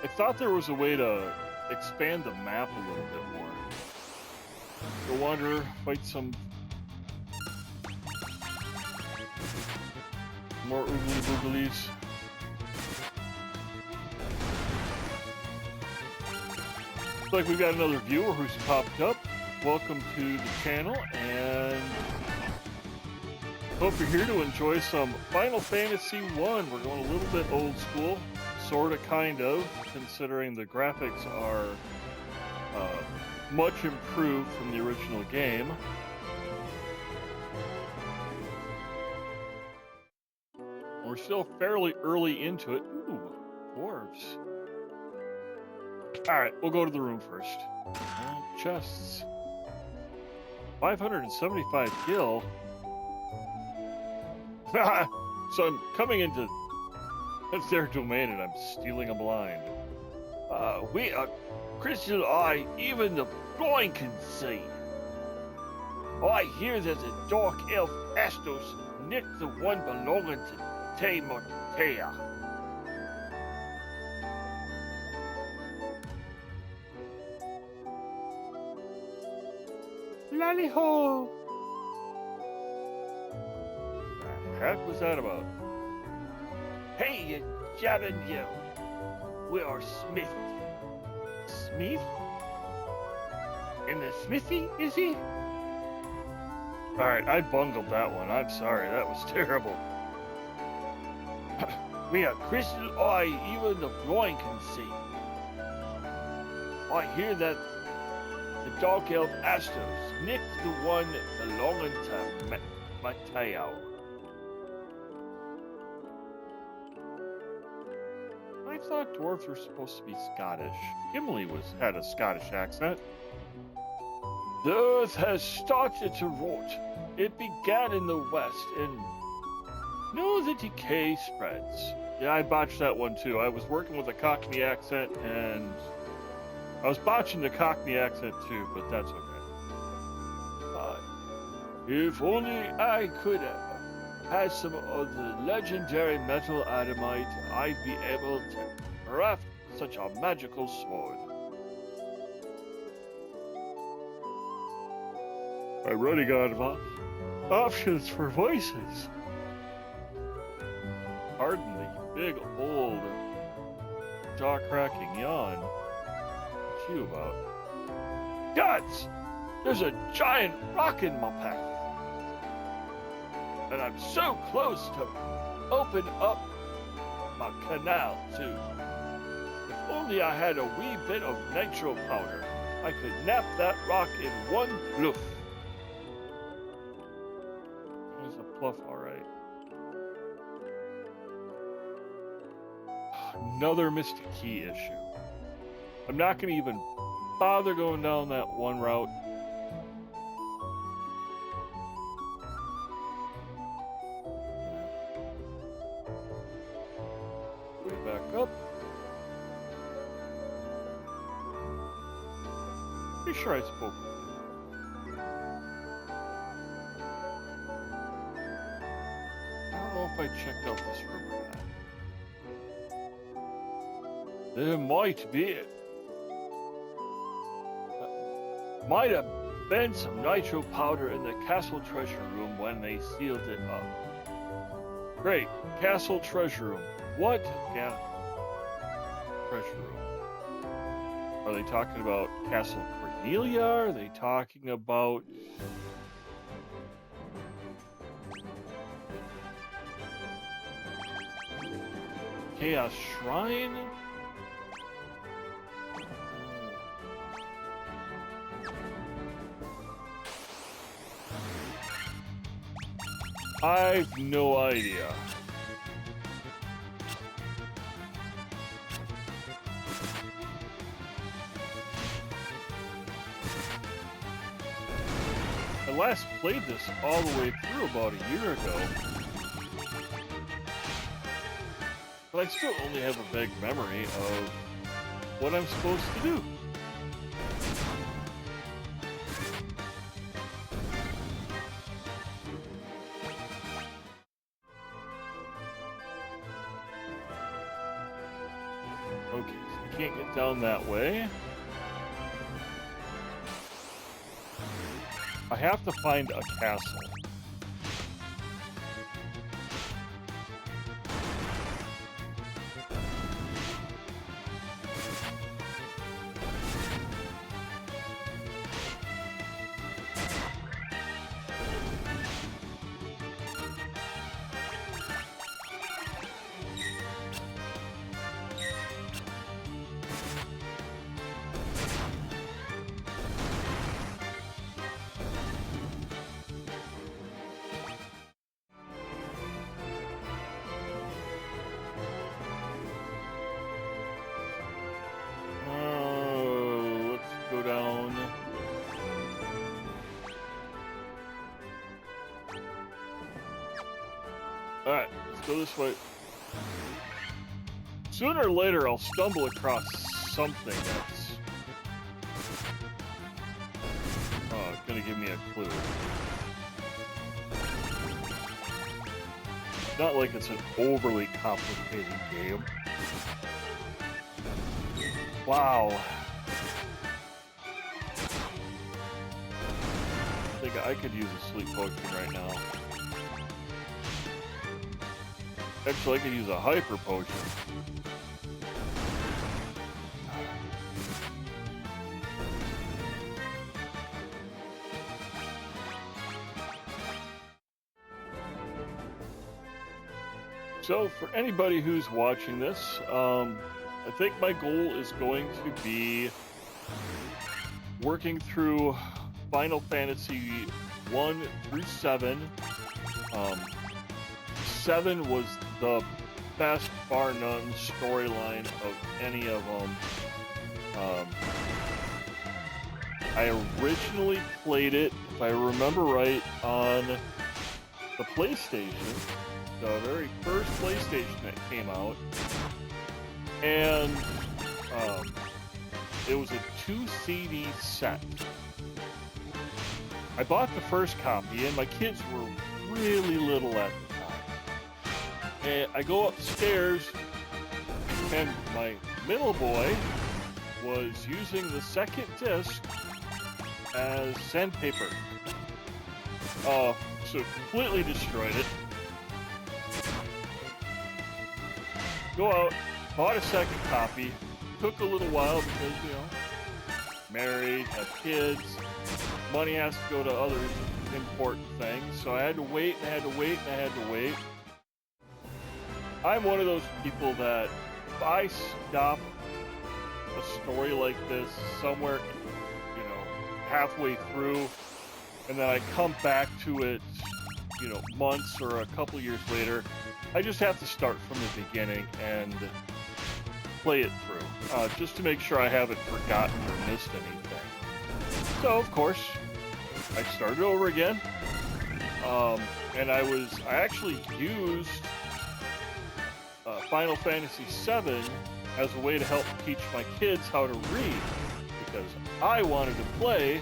I thought there was a way to expand the map a little bit more. Go wander, fight some more oogly booglies. Looks like we've got another viewer who's popped up. Welcome to the channel, and hope you're here to enjoy some Final Fantasy I. We're going a little bit old school, sorta, kind of, considering the graphics are much improved from the original game. We're still fairly early into it. Ooh, dwarves. Alright, we'll go to the room first. Chests. 575 gil. So I'm coming into that's their domain and I'm stealing a blind. We are crystal eye, even the blind can see. I hear that the dark elf Astos nicked the one belonging to Temotea. Lally-ho! The heck was that about? Hey, you jabbing you. We are Smith. Smith? In the smithy, is he? Alright, I bungled that one. I'm sorry, that was terrible. We are crystal eye, even the blind can see. I hear that the dark elf Astos nicked the one belonging to Mateo. I thought dwarves were supposed to be Scottish. Gimli had a Scottish accent. The earth has started to rot. It began in the west, and now the decay spreads. Yeah, I botched that one too. I was working with a Cockney accent, and I was botching the Cockney accent too, but that's okay. If only I could have had some of the legendary metal adamite, I'd be able to craft such a magical sword. I'm running out of options for voices. Pardon the big old jaw-cracking yawn. What's you about? Gods! There's a giant rock in my path. And I'm so close to open up my canal, too. If only I had a wee bit of nitro powder, I could nap that rock in one ploof. There's a pluff, alright. Another Mystic Key issue. I'm not going to even bother going down that one route. Way back up. Pretty sure I spoke with you. I don't know if I checked out this room or not. There might be. Might have been some nitro powder in the castle treasure room when they sealed it up. Great. Castle treasure room. What? Yeah. Treasure room. Are they talking about Castle Cornelia? Are they talking about... Chaos Shrine? I've no idea. I last played this all the way through about a year ago. But I still only have a vague memory of what I'm supposed to do. Okay, so I can't get down that way. I have to find a castle. Alright, let's go this way. Sooner or later, I'll stumble across something that's gonna give me a clue. Not like it's an overly complicated game. Wow. I think I could use a sleep potion right now. Actually, I could use a hyper potion. So, for anybody who's watching this, I think my goal is going to be working through Final Fantasy 1 through 7. 7 was the best, bar none, storyline of any of them. I originally played it, if I remember right, on the PlayStation. The very first PlayStation that came out, and it was a 2 CD set. I bought the first copy, and my kids were really little at the time. And I go upstairs, and my middle boy was using the second disc as sandpaper. So completely destroyed it. Go out, bought a second copy. Took a little while because, you know, married, have kids, money has to go to other important things. So I had to wait and I had to wait and I had to wait. I'm one of those people that if I stop a story like this somewhere, you know, halfway through, and then I come back to it, you know, months or a couple years later, I just have to start from the beginning and play it through, just to make sure I haven't forgotten or missed anything. So, of course, I started over again, and I actually used Final Fantasy VII as a way to help teach my kids how to read, because I wanted to play,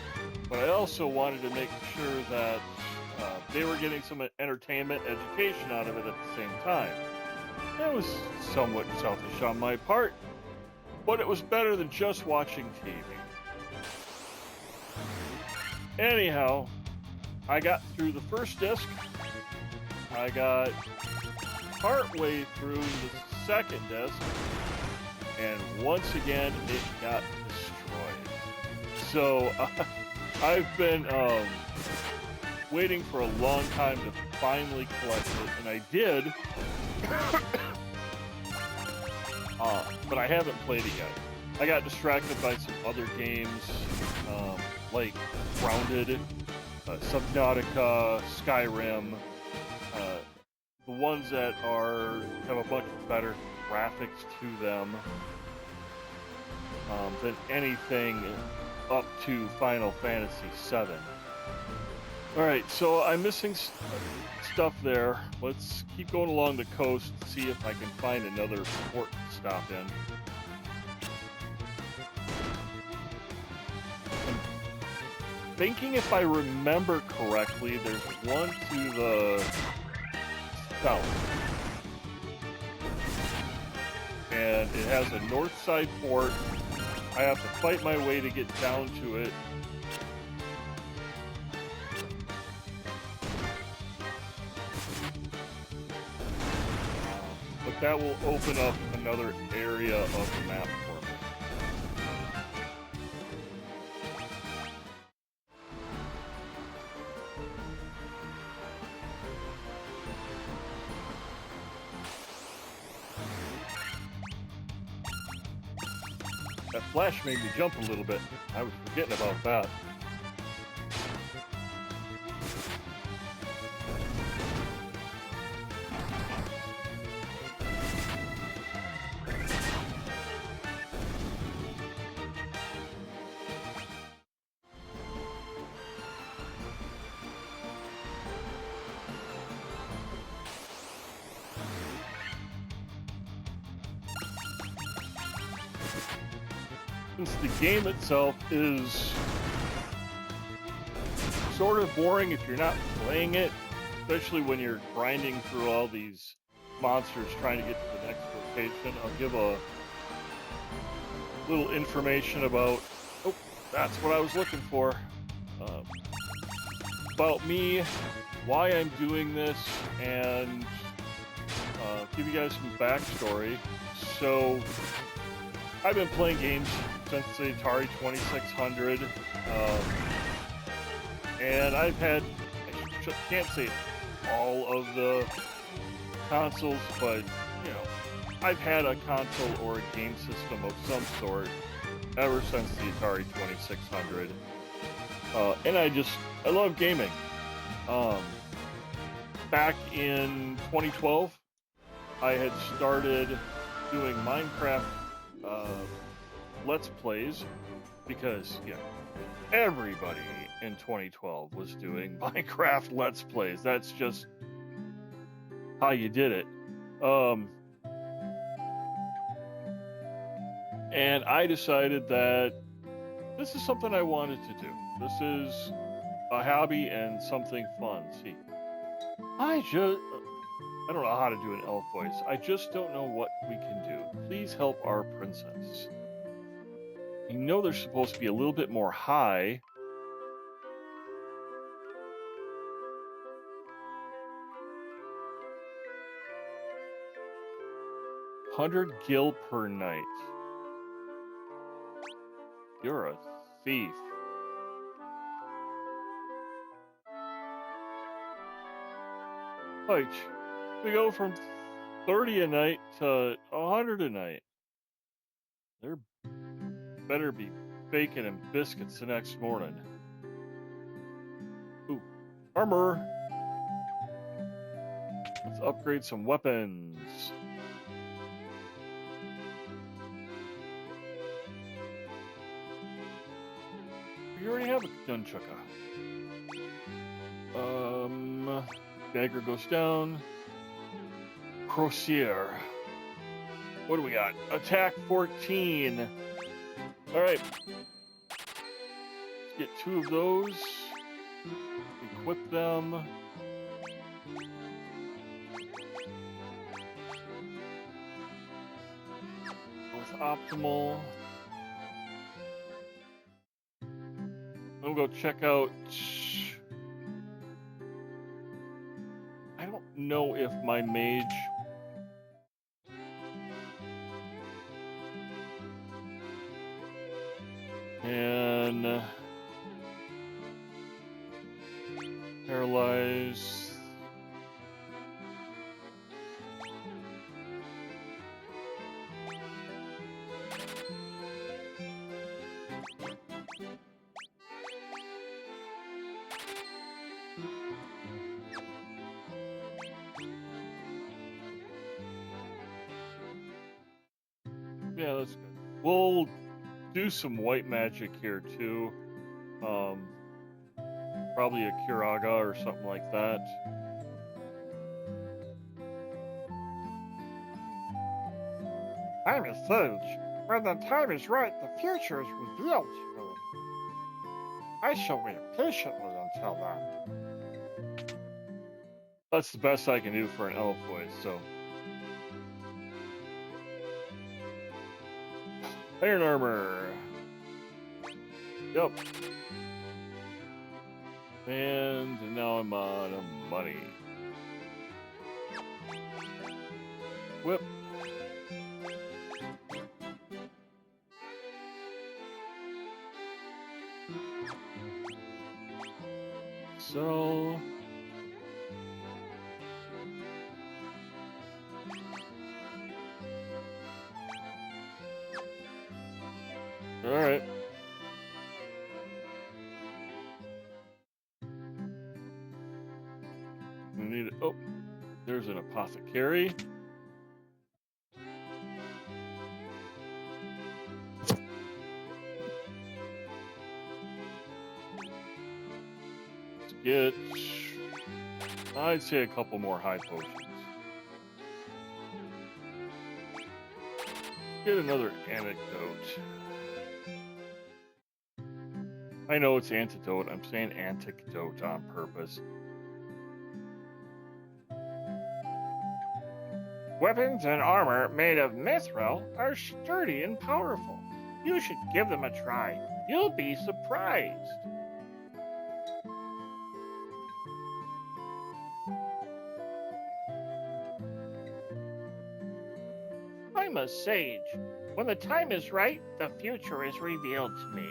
but I also wanted to make sure that they were getting some entertainment, education out of it at the same time. It was somewhat selfish on my part, but it was better than just watching TV. Anyhow, I got through the first disc. I got partway through the second disc, and once again, it got destroyed. So, I've been waiting for a long time to finally collect it, and I did, but I haven't played it yet. I got distracted by some other games, like Grounded, Subnautica, Skyrim, the ones that have a much better graphics to them than anything up to Final Fantasy VII. Alright, so I'm missing stuff there. Let's keep going along the coast to see if I can find another port to stop in. I'm thinking, if I remember correctly, there's one to the south. And it has a north side port. I have to fight my way to get down to it. But that will open up another area of the map for me. That flash made me jump a little bit. I was forgetting about that. since the game itself is sort of boring if you're not playing it, especially when you're grinding through all these monsters trying to get to the next location. I'll give a little information about, oh, that's what I was looking for, about me, why I'm doing this, and give you guys some backstory. So, I've been playing games since the Atari 2600, and I've had, I can't say all of the consoles, but, you know, I've had a console or a game system of some sort ever since the Atari 2600, and I love gaming. Back in 2012, I had started doing Minecraft Let's Plays because, you know, everybody in 2012 was doing Minecraft Let's Plays. That's just how you did it. And I decided that this is something I wanted to do. This is a hobby and something fun. See, I don't know how to do an elf voice. I just don't know what we can do. Please help our princess. You know they're supposed to be a little bit more high. $100 gil per night. You're a thief. Like, we go from 30 a night to 100 a night. There better be bacon and biscuits the next morning. Ooh, armor. Let's upgrade some weapons. You already have a nunchucka. Dagger goes down. Crocier. What do we got? Attack 14. Alright. Let's get 2 of those. Equip them. With optimal. We'll go check out. I don't know if my mage can paralyze. Yeah, that's good. We'll do some white magic here too. Probably a Kiraga or something like that. I'm a sage. When the time is right, the future is revealed to me. I shall wait patiently until then. That's the best I can do for an elf voice, so. Iron armor. Yep. And now I'm out of money. Whip. So. All right. We need it. Oh, there's an apothecary. Let's get, I'd say, a couple more high potions. Get another anecdote. I know it's antidote. I'm saying antidote on purpose. Weapons and armor made of mithril are sturdy and powerful. You should give them a try. You'll be surprised. I'm a sage. When the time is right, the future is revealed to me.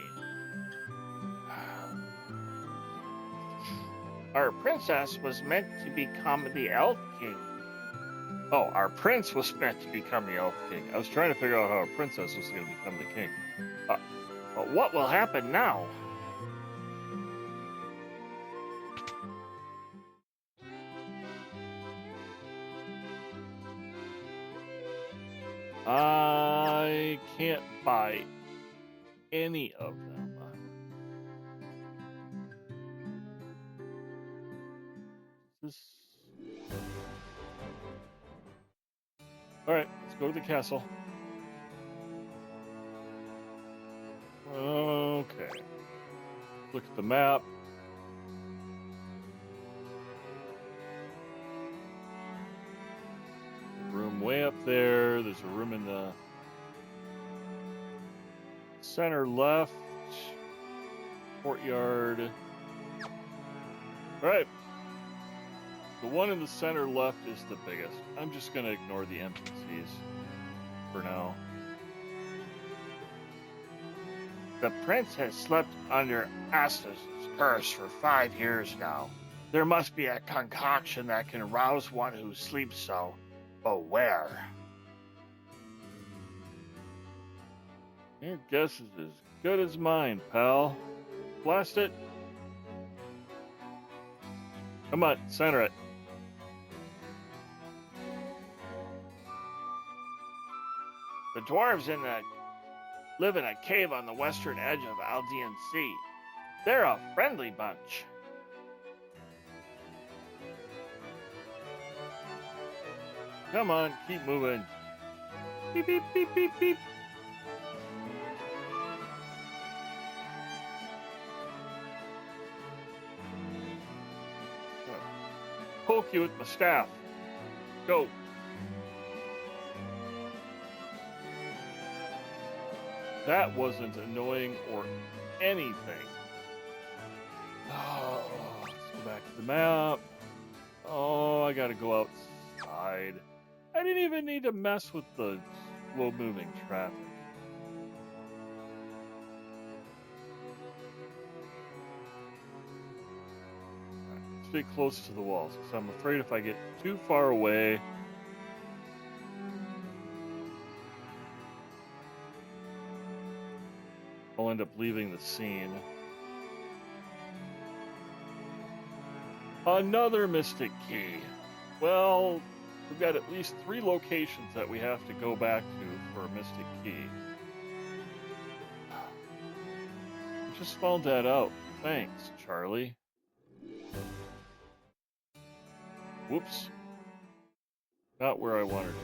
Our princess was meant to become the Elf King. Oh, our prince was meant to become the Elf King. I was trying to figure out how a princess was going to become the king. But what will happen now? I can't buy any of them. Alright, let's go to the castle. Okay. Look at the map. Room way up there. There's a room in the center left. Courtyard. Alright. The one in the center left is the biggest. I'm just going to ignore the NPCs for now. The prince has slept under Astus' curse for 5 years now. There must be a concoction that can rouse one who sleeps so. Beware. Your guess is as good as mine, pal. Blast it. Come on, center it. The dwarves live in a cave on the western edge of Aldean Sea. They're a friendly bunch. Come on, keep moving. Beep, beep, beep, beep, beep. Poke you with my staff. Go. That wasn't annoying or anything. Oh, let's go back to the map. Oh, I gotta go outside. I didn't even need to mess with the slow-moving traffic. Right, stay close to the walls, because I'm afraid if I get too far away, I'll end up leaving the scene. Another Mystic Key. Well, we've got at least 3 locations that we have to go back to for a Mystic Key. I just found that out. Thanks, Charlie. Whoops. Not where I wanted to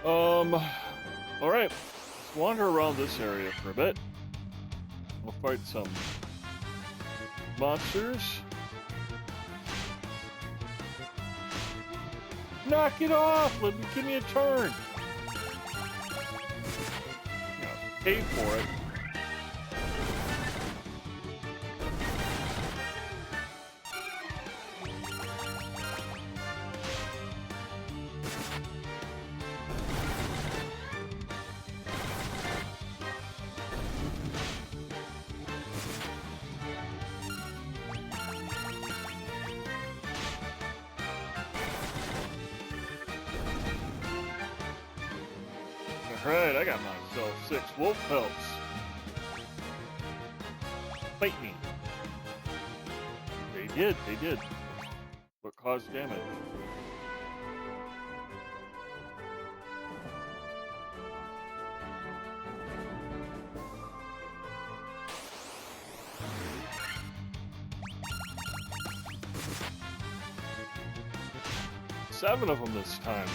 go. Alright. Let's wander around this area for a bit. We'll fight some monsters. Knock it off! Give me a turn! Pay for it. Alright, I got myself 6 wolf pelts. Fight me. They did. What caused damage? Seven of them this time.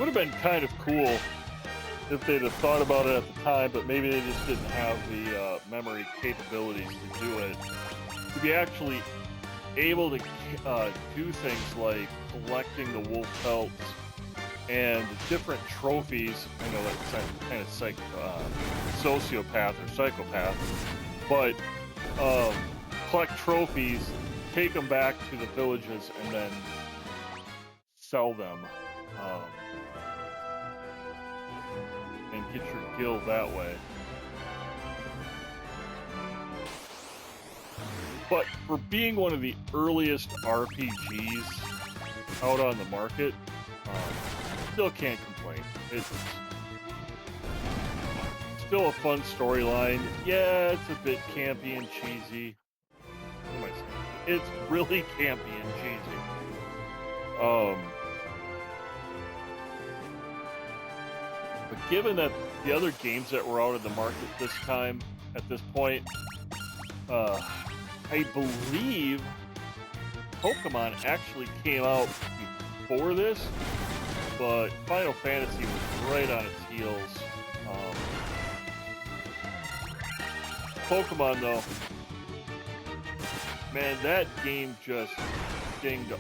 Would have been kind of cool if they'd have thought about it at the time, but maybe they just didn't have the memory capabilities to do it. To be actually able to do things like collecting the wolf pelts and different trophies. I know that's kind of sociopath or psychopath, but collect trophies, take them back to the villages, and then sell them. And get your guild that way. But for being one of the earliest RPGs out on the market, still can't complain. It's still a fun storyline. Yeah, it's a bit campy and cheesy. What am I saying? It's really campy and cheesy. But given that the other games that were out in the market at this point, I believe Pokemon actually came out before this, but Final Fantasy was right on its heels. Pokemon, though, man, that game just dinged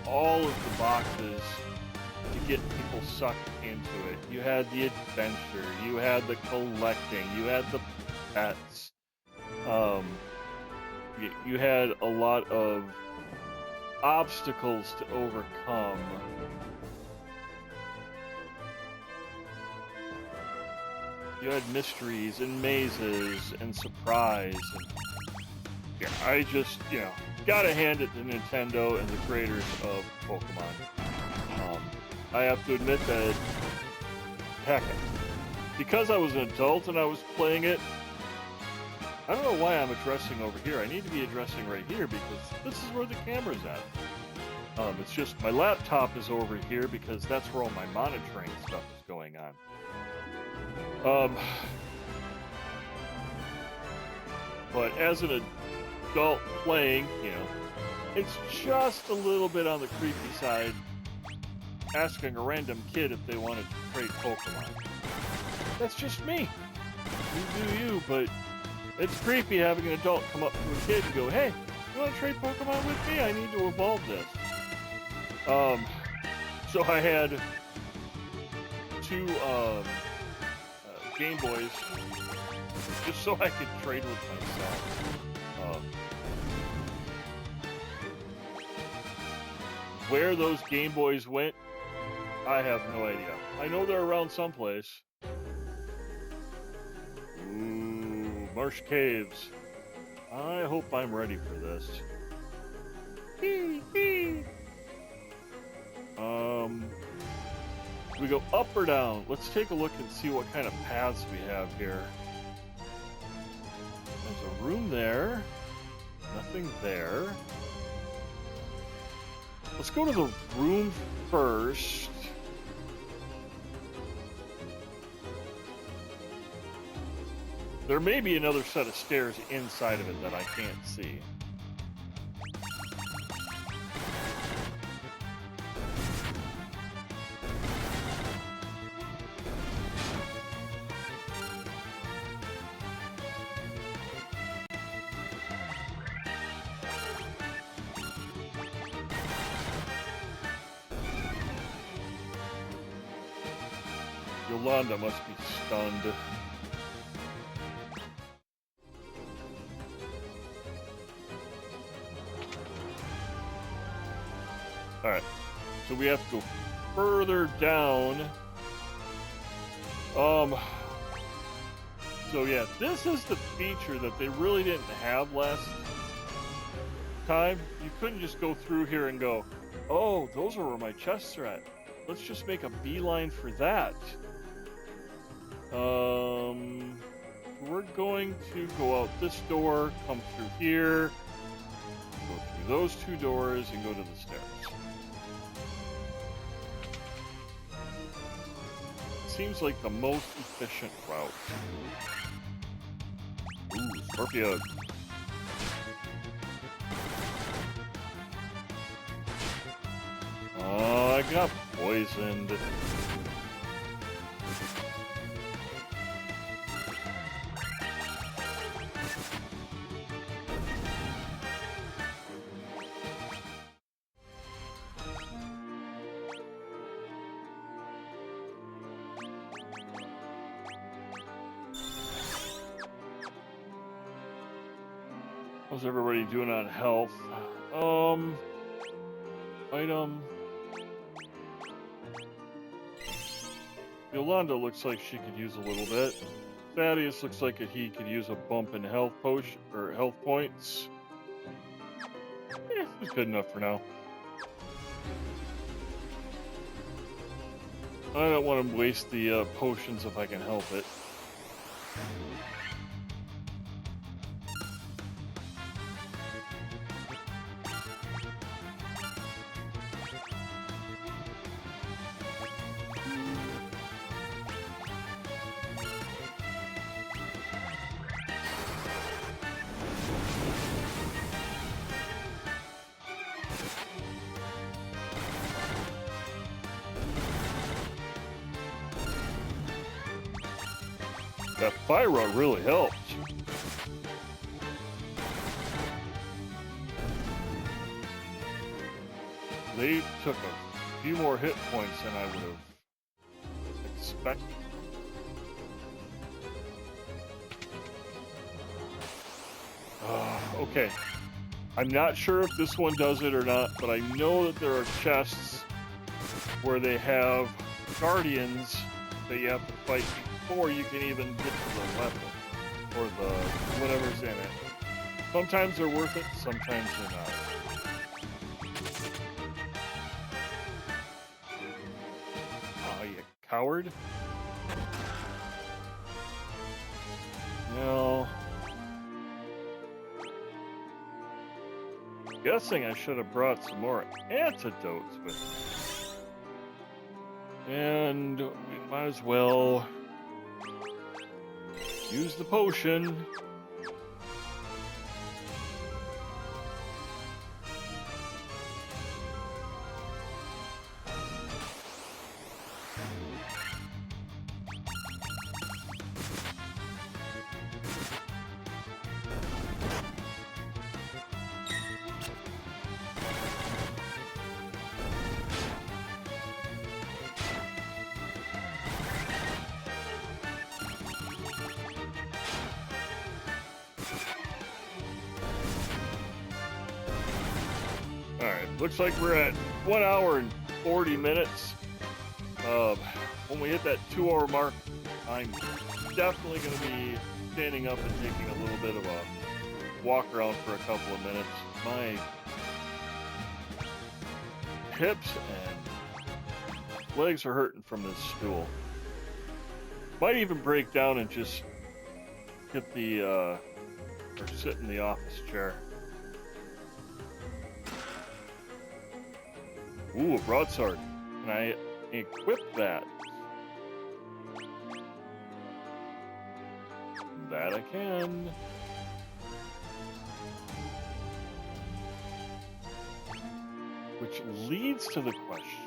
all of the boxes to get people sucked into it. You had the adventure, you had the collecting, you had the pets. You had a lot of obstacles to overcome. You had mysteries and mazes and surprise. And yeah, I just, gotta hand it to Nintendo and the creators of Pokemon. I have to admit that, heck, because I was an adult and I was playing it, I don't know why I'm addressing over here. I need to be addressing right here because this is where the camera's at. It's just my laptop is over here because that's where all my monitoring stuff is going on. But as an adult playing, it's just a little bit on the creepy side, asking a random kid if they wanted to trade Pokemon. That's just me. You do you, but it's creepy having an adult come up to a kid and go, "Hey, you want to trade Pokemon with me? I need to evolve this." So I had two Game Boys just so I could trade with myself. Where those Game Boys went, I have no idea. I know they're around someplace. Ooh, Marsh Caves. I hope I'm ready for this. We go up or down? Let's take a look and see what kind of paths we have here. There's a room there. Nothing there. Let's go to the room first. There may be another set of stairs inside of it that I can't see. Yolanda must be stunned. Alright, so we have to go further down. So yeah, this is the feature that they really didn't have last time. You couldn't just go through here and go, "Oh, those are where my chests are at. Let's just make a beeline for that." We're going to go out this door, come through here, go through those two doors, and go to the stairs. Seems like the most efficient route. Ooh, Scorpio. Oh, I got poisoned. How's everybody doing on health? Item. Yolanda looks like she could use a little bit. Thaddeus looks like he could use a bump in health potion or health points. It's good enough for now. I don't want to waste the potions if I can help it. That fire rod really helped. They took a few more hit points than I would have expected. Okay. I'm not sure if this one does it or not, but I know that there are chests where they have guardians that you have to fight before you can even get to the weapon or the whatever's in it. Sometimes they're worth it, sometimes they're not. Oh, you coward. No. Guessing I should have brought some more antidotes with me. And we might as well use the potion. Looks like we're at 1 hour and 40 minutes. When we hit that 2-hour mark, I'm definitely going to be standing up and taking a little bit of a walk around for a couple of minutes. My hips and legs are hurting from this stool. Might even break down and just get the, or sit in the office chair. Ooh, a broadsword. Can I equip that? That I can. Which leads to the question.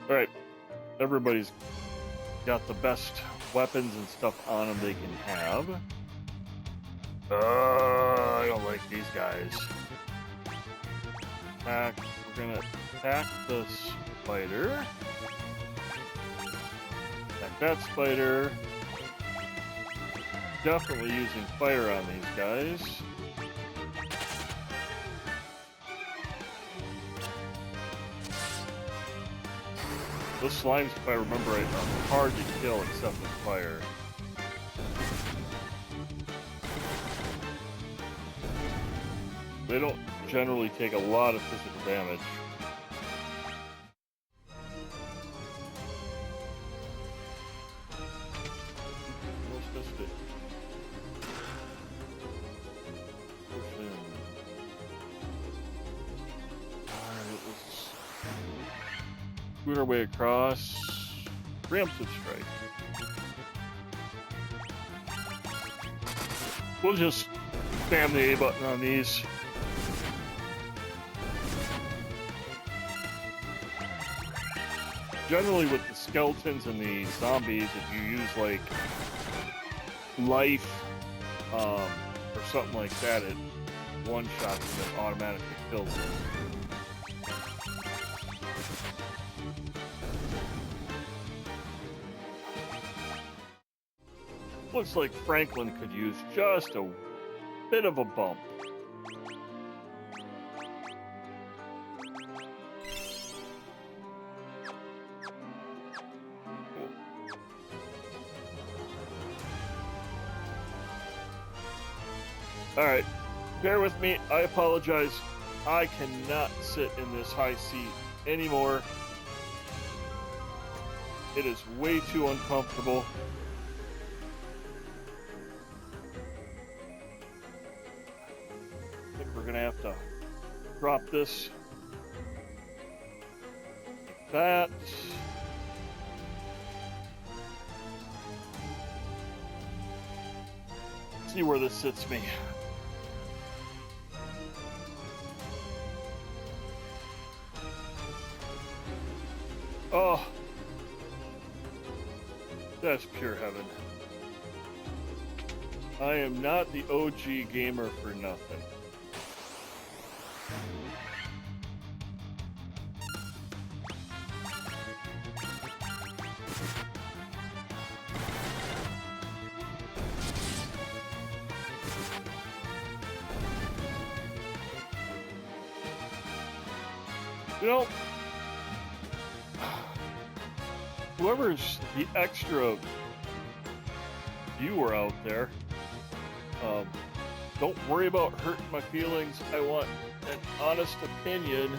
Alright, everybody's got the best weapons and stuff on them they can have. I don't like these guys. Attack. We're gonna attack the spider. Attack that spider. Definitely using fire on these guys. Those slimes, if I remember right, are hard to kill except with fire. They don't generally take a lot of physical damage. Almost missed it. Push in. Alright, let's scoot our way across. Preemptive strike. We'll just spam the A button on these. Generally with the skeletons and the zombies, if you use like life or something like that, it one-shots and then automatically kills him. Looks like Franklin could use just a bit of a bump. Alright, bear with me, I apologize. I cannot sit in this high seat anymore. It is way too uncomfortable. I think we're gonna have to drop this like that. See where this sits me. Oh, that's pure heaven. I am not the OG gamer for nothing. You know, whoever's the extra viewer out there, don't worry about hurting my feelings. I want an honest opinion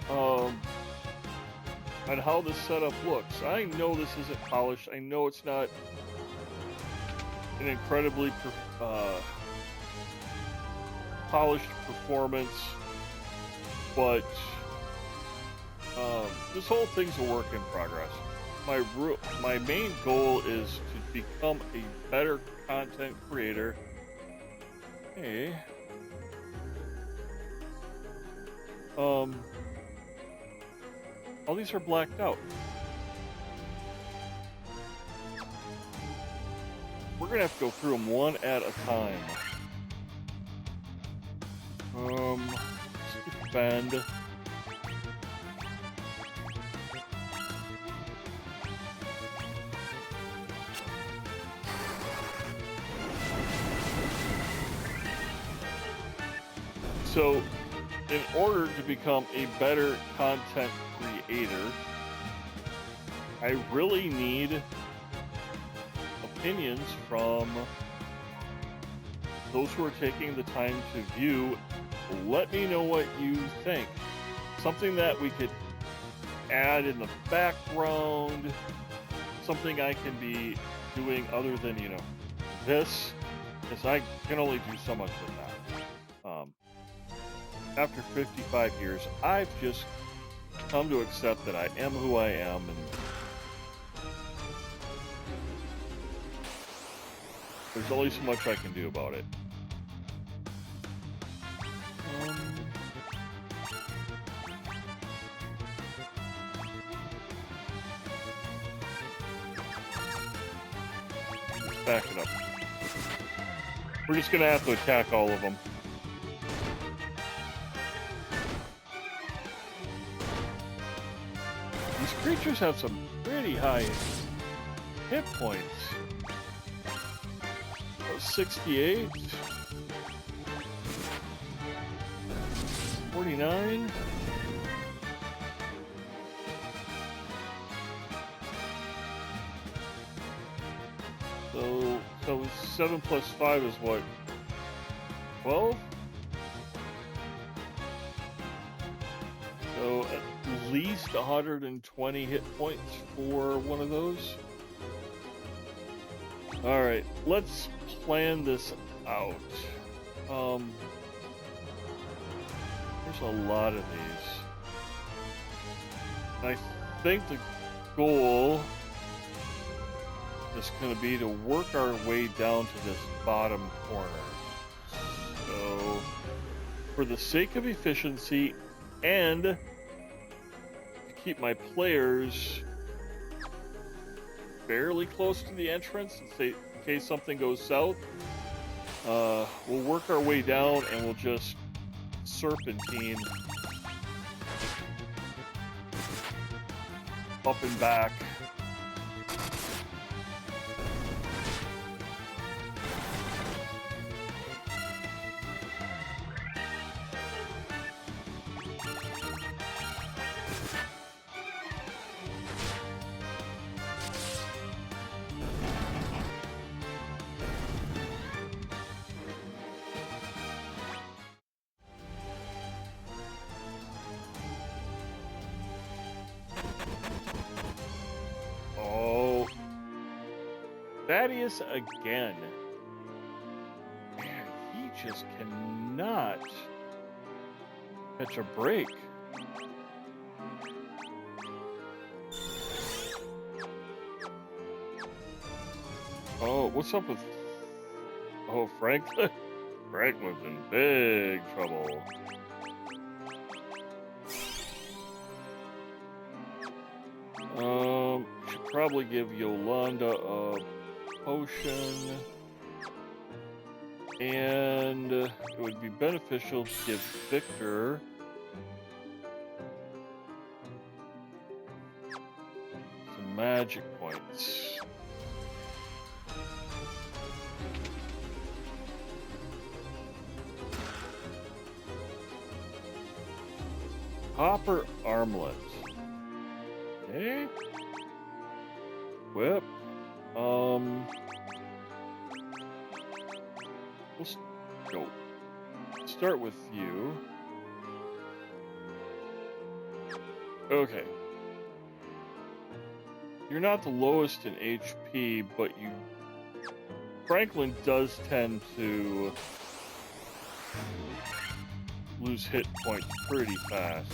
on how this setup looks. I know this isn't polished. I know it's not an incredibly polished performance, but this whole thing's a work in progress. My main goal is to become a better content creator. Hey. All these are blacked out. We're gonna have to go through them one at a time. Let's defend. So, in order to become a better content creator, I really need opinions from those who are taking the time to view. Let me know what you think. Something that we could add in the background, something I can be doing other than, this, because I can only do so much with that. After 55 years, I've just come to accept that I am who I am, and there's only so much I can do about it. Let's back it up. We're just gonna have to attack all of them. Creatures have some pretty high hit points. 68, 49. So 7 plus 5 is what? 12? So at least 120 hit points for one of those. Alright, let's plan this out. There's a lot of these. And I think the goal is going to be to work our way down to this bottom corner. So, for the sake of efficiency and to keep my players fairly close to the entrance in case something goes south, We'll work our way down and we'll just serpentine up and back. Thadius again. Man, he just cannot catch a break. Oh, what's up with... Oh, Franklin? Franklin's in big trouble. Should probably give Yolanda a potion, and it would be beneficial to give Victor some magic points. Copper armlet. Okay. Whip. Let's go. Start with you. Okay. You're not the lowest in HP, but you... Franklin does tend to lose hit points pretty fast.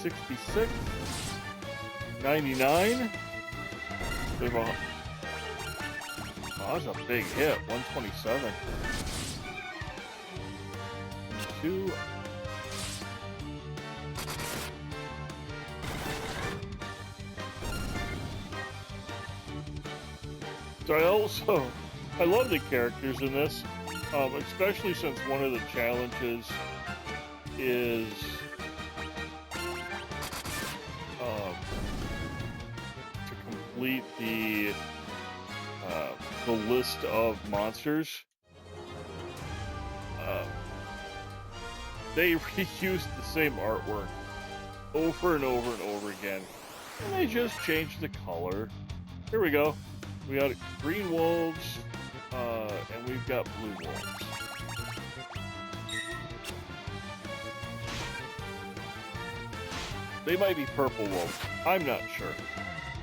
$66, 99. We have a... Oh, that's a big hit. 127. 2. So I love the characters in this, especially since one of the challenges is to complete the list of monsters. They reused the same artwork over and over and over again, and they just changed the color. Here we go. We got green wolves, and we've got blue wolves. They might be purple wolves. I'm not sure.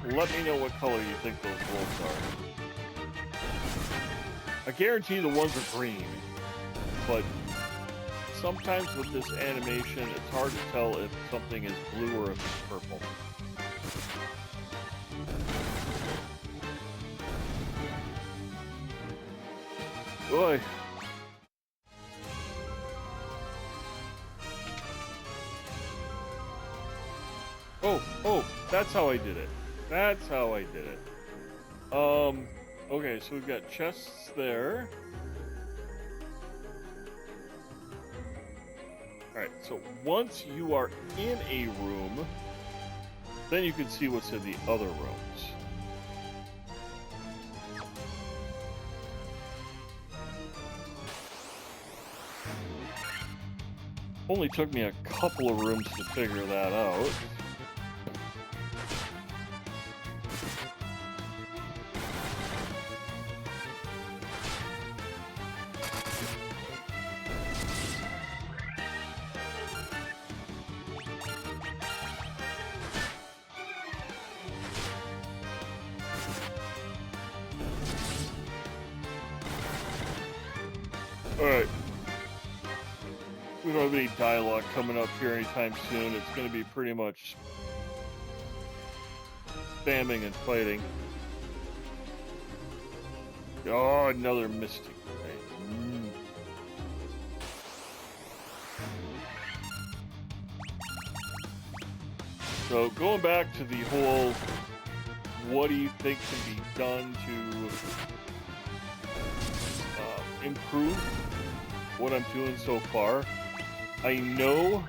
Let me know what color you think those wolves are. I guarantee the ones are green, but sometimes with this animation, it's hard to tell if something is blue or if it's purple. Boy. Oh, that's how I did it. That's how I did it. Okay, so we've got chests there. Alright, so once you are in a room, then you can see what's in the other rooms. Only took me a couple of rooms to figure that out. Alright. We don't have any dialogue coming up here anytime soon. It's going to be pretty much spamming and fighting. Oh, another mystic thing. So going back to the whole, what do you think can be done to improve what I'm doing so far? I know,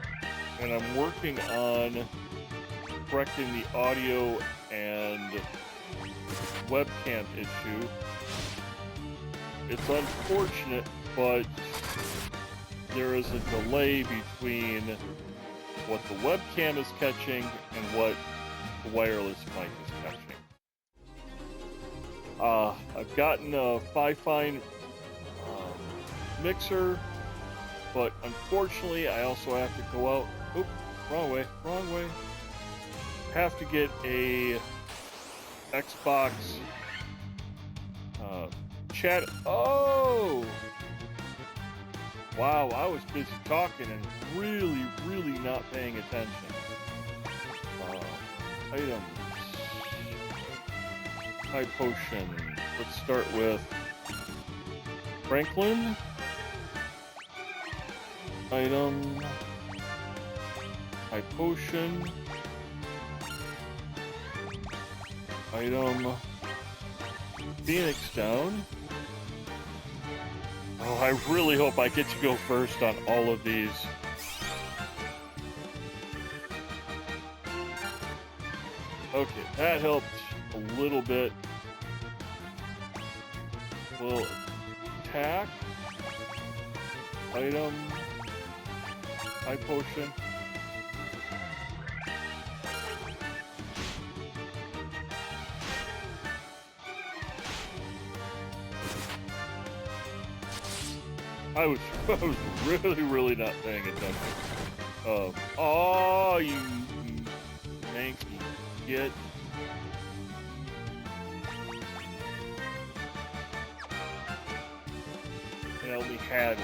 and I'm working on correcting the audio and webcam issue. It's unfortunate, but there is a delay between what the webcam is catching and what the wireless mic is catching. I've gotten a Fifine mixer, but unfortunately I also have to go out. Oop, wrong way. Have to get a Xbox chat. Oh! Wow, I was busy talking and really not paying attention. Items. High potion. Let's start with Franklin. Item. High potion. Item. Phoenix down. Oh, I really hope I get to go first on all of these. Okay, that helped a little bit. We'll attack. Item. High potion. I was really not paying attention. Oh, you manky git. And I only had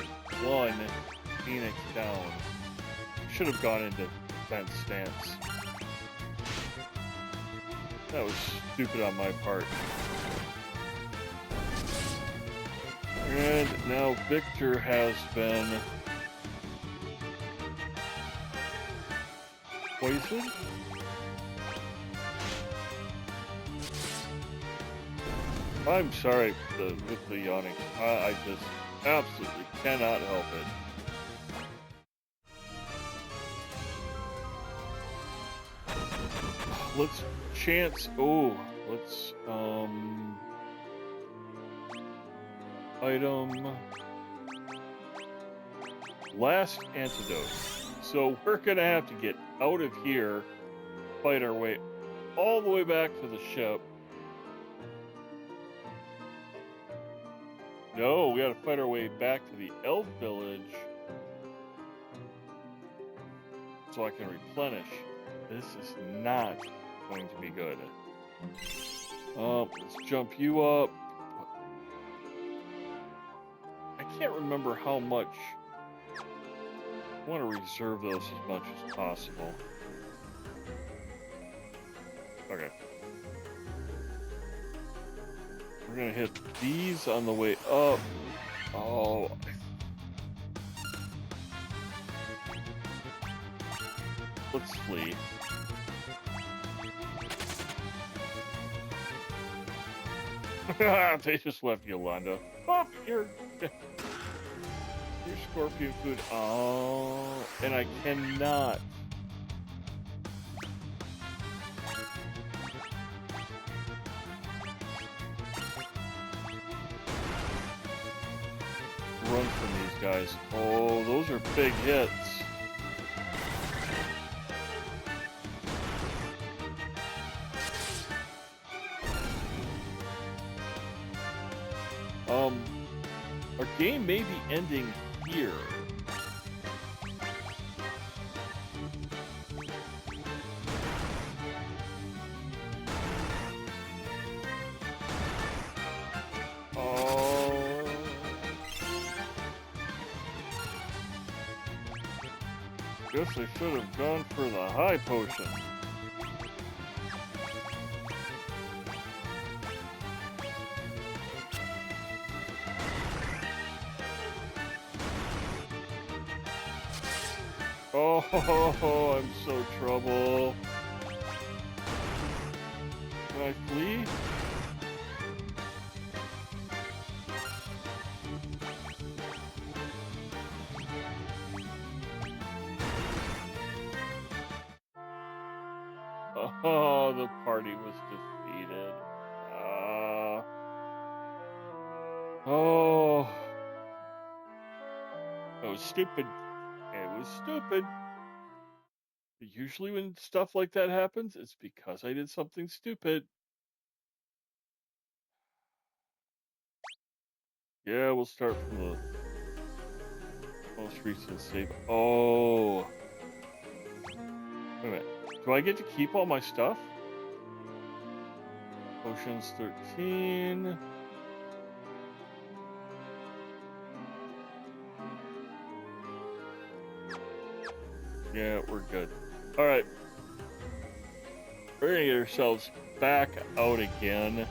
one Phoenix down. Should have gone into defense stance. That was stupid on my part. And now Victor has been poisoned. I'm sorry with the yawning. I just absolutely cannot help it. Let's chance. Oh, let's item. Last antidote. So we're gonna have to get out of here, fight our way all the way back to the ship. No, we gotta fight our way back to the elf village so I can replenish. This is not going to be good. Let's jump you up. I can't remember how much. I want to reserve those as much as possible. Okay. We're gonna hit these on the way up. Oh. Let's flee. They just left Yolanda. Oh, your scorpion food. Oh, and I cannot. Run from these guys. Oh, those are big hits. Our game may be ending here. Oh. Guess I should have gone for the high potion. Oh, I'm so trouble. Can I flee? Oh, the party was defeated. Oh. It was stupid. It was stupid. Usually when stuff like that happens, it's because I did something stupid. Yeah, we'll start from the most recent save. Oh. Wait a minute. Do I get to keep all my stuff? Potions 13. Yeah, we're good. Alright. We're gonna get ourselves back out again.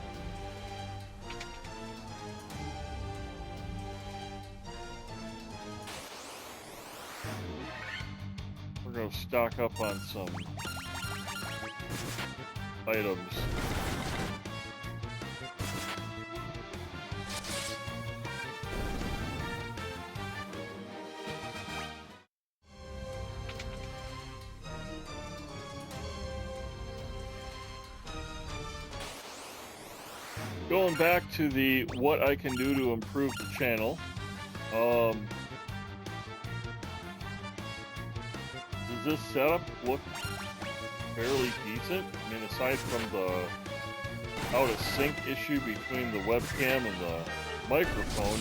We're gonna stock up on some items. Going back to the what I can do to improve the channel. Does this setup look fairly decent? I mean, aside from the out of sync issue between the webcam and the microphone,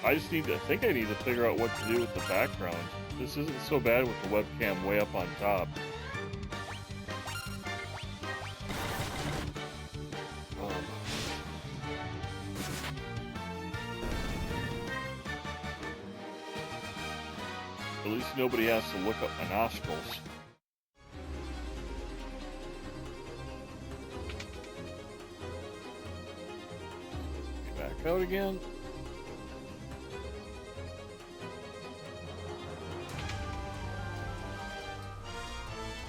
I think I need to figure out what to do with the background. This isn't so bad with the webcam way up on top. At least nobody has to look up my nostrils. Get back out again.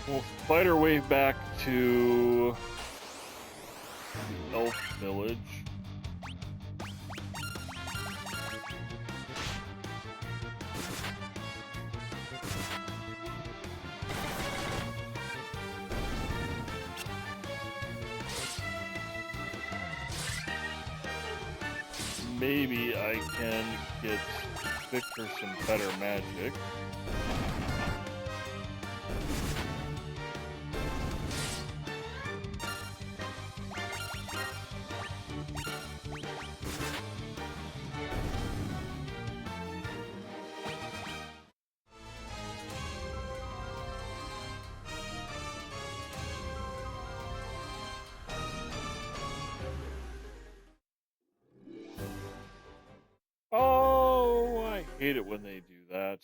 We'll fight our way back to the Elf Village. Maybe I can get Victor some better magic. Oh, I hate it when they do that.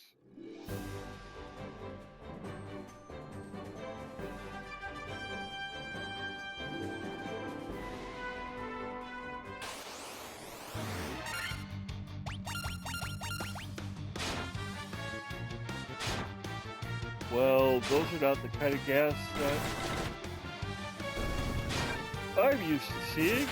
Well, those are not the kind of gas that I'm used to seeing.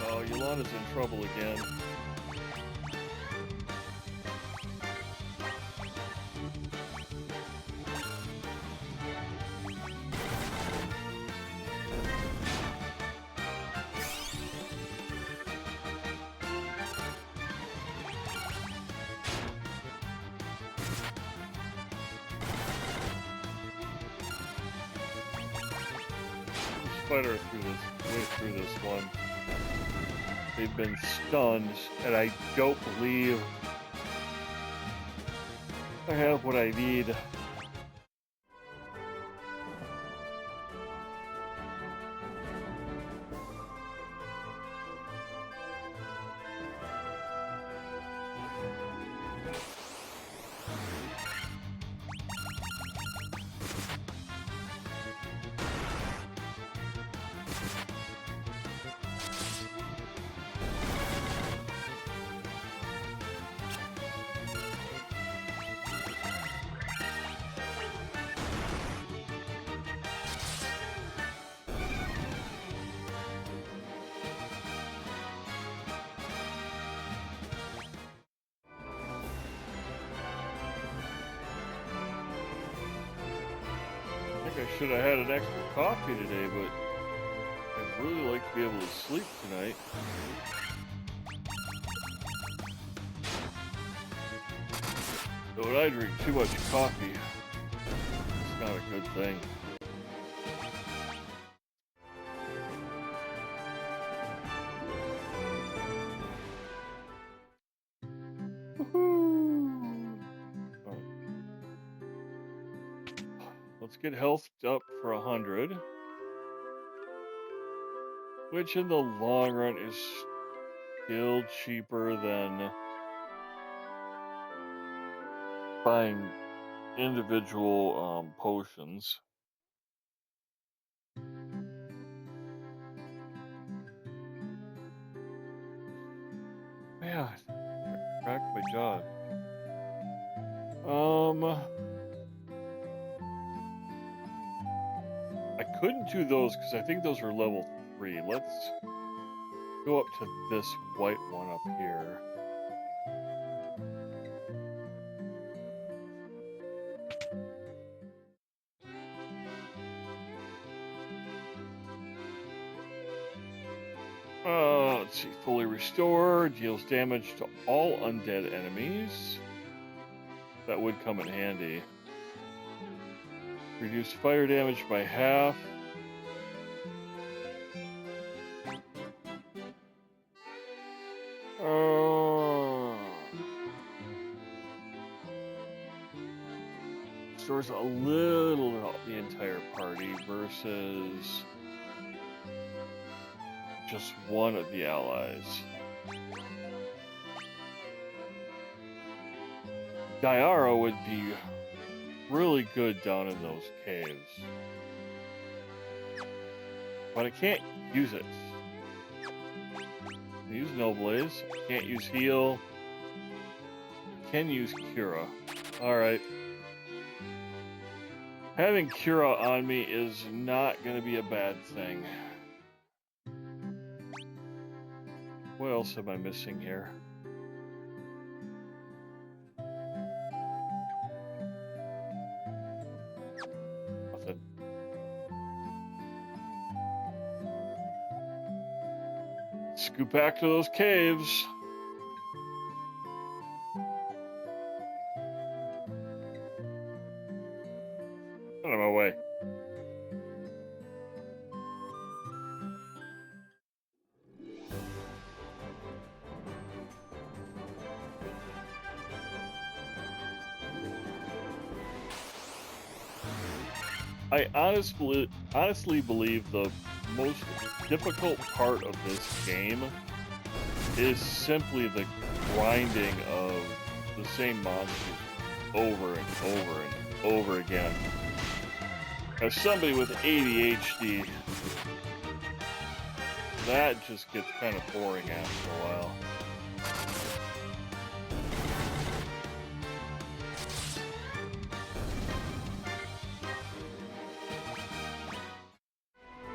Oh, Yolanda's in trouble again. Spider way through this one. They've been stunned, and I don't believe I have what I need. I should have had an extra coffee today, but I'd really like to be able to sleep tonight. So when I drink too much coffee, it's not a good thing. Let's get health up for 100, which in the long run is still cheaper than buying individual potions. Man, I cracked my jaw. I couldn't do those because I think those are level 3. Let's go up to this white one up here. Let's see. Fully restore deals damage to all undead enemies. That would come in handy. Reduce fire damage by half. Restores a little of the entire party versus just one of the allies. Diara would be really good down in those caves. But I can't use it. I use No Blaze. Can't use Heal. Can use Cura. Alright. Having Cura on me is not going to be a bad thing. What else am I missing here? Nothing. Scoot back to those caves. Out of my way. I honestly believe the most difficult part of this game is simply the grinding of the same monsters over and over and over again. As somebody with ADHD, that just gets kind of boring after a while.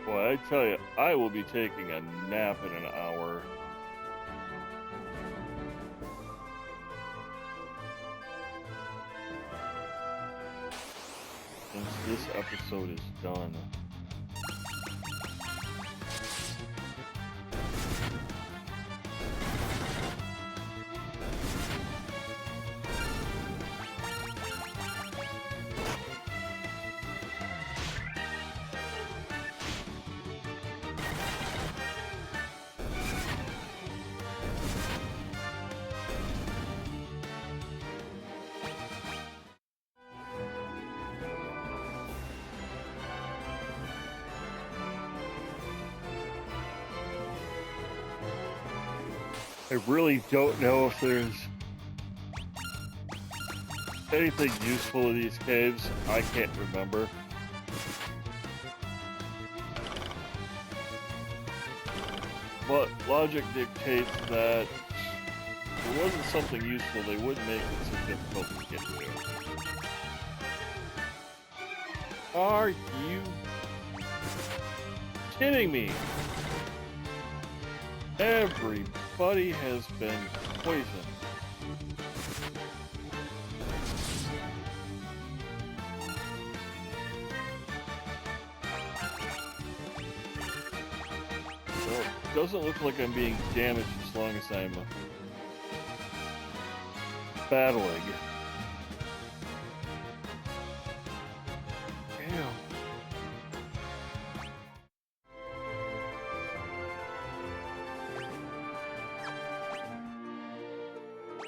Boy, I tell you, I will be taking a nap in an hour. Since this episode is done. I really don't know if there's anything useful in these caves. I can't remember. But logic dictates that if there wasn't something useful, they wouldn't make it so difficult to get to. Are you kidding me? Everybody has been poisoned. doesn't look like I'm being damaged as long as I'm battling. Damn.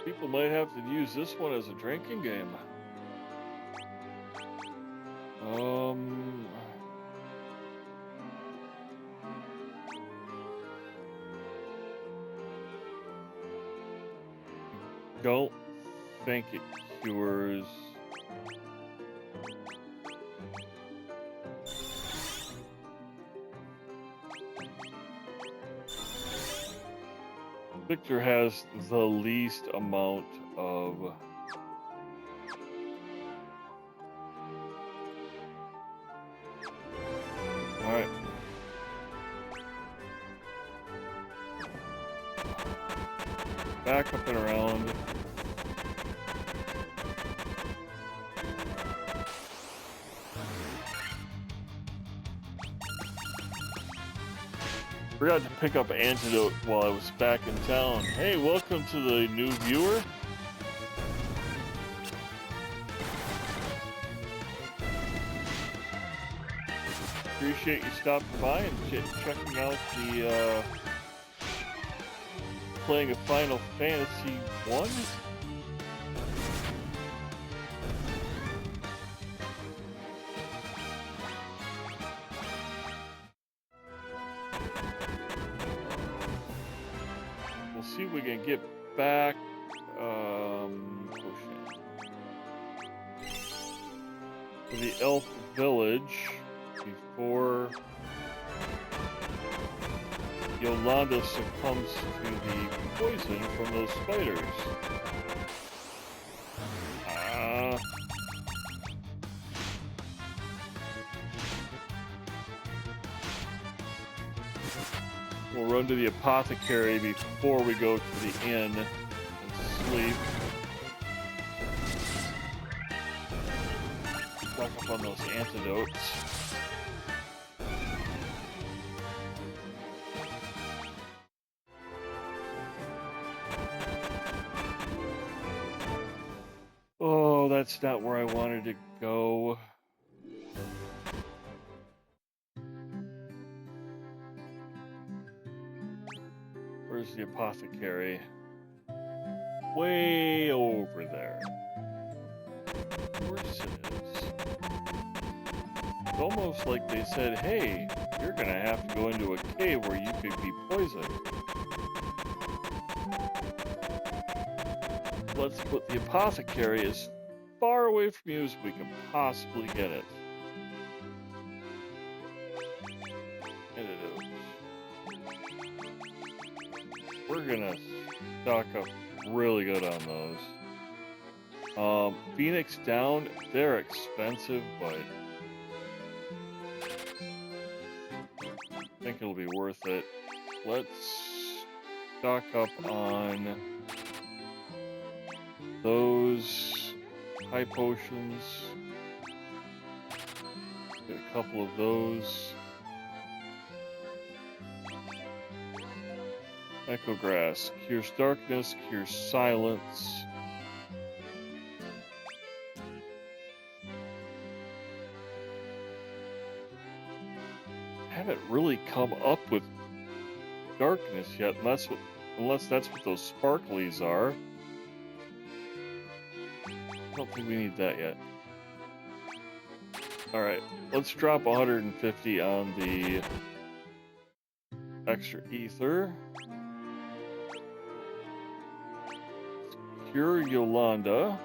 People might have to use this one as a drinking game. Don't think it cures. Victor has the least amount of Alright. Back up and around. Forgot to pick up antidote while I was back in town. Hey, welcome to the new viewer. Appreciate you stopping by and checking out the playing a Final Fantasy 1. We'll see if we can get back to the elf village before Yolanda succumbs to the poison from those spiders. We'll run to the apothecary before we go to the inn and sleep. Stock up on those antidotes. Oh, that's not where I wanted to go. Where's the apothecary? Way over there. Of course it is. It's almost like they said, hey, you're gonna have to go into a cave where you could be poisoned. Let's put the apothecary as far away from you as we can possibly get it. And it is. We're gonna stock up really good on those. Phoenix Down, they're expensive, but I think it'll be worth it. Let's stock up on those high potions. Get a couple of those. Echo Grass cures darkness, cures silence. Haven't really come up with darkness yet, unless that's what those sparklies are. I don't think we need that yet. Alright, let's drop 150 on the extra ether. Cure Yolanda.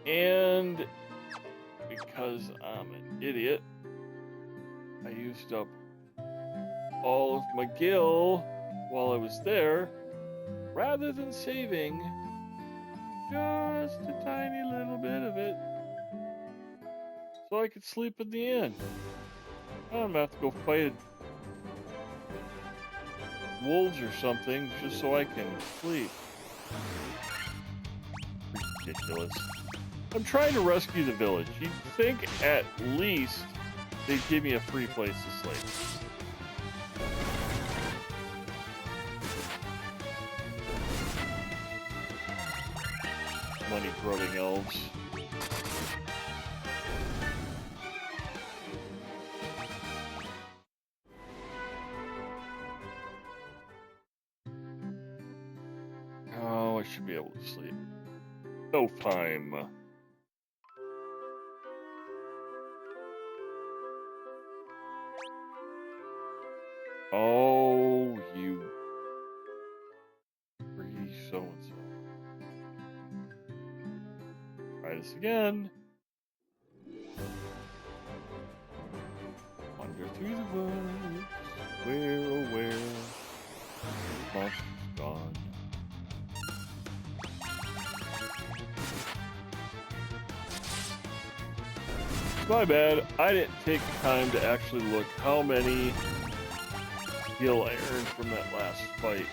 And because I'm an idiot, I used up all of my gil while I was there, rather than saving just a tiny little bit of it so I could sleep at the inn. I'm gonna have to go fight wolves or something just so I can sleep. Ridiculous. I'm trying to rescue the village. You'd think at least they'd give me a free place to sleep. Money grubbing elves. Oh, I should be able to sleep. No time. Oh, you greedy so-and-so. Try this again. Wander through the woods. Where, oh where? The monster's gone. My bad. I didn't take time to actually look how many gil I earned from that last fight.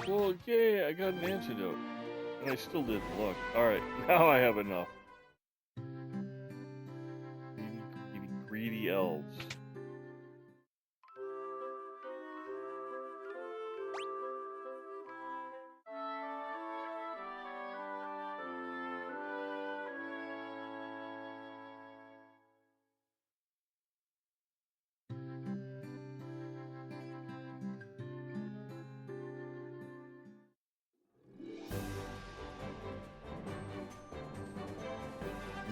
Well, yay, I got an antidote. And I still didn't look. Alright, now I have enough. Greedy elves.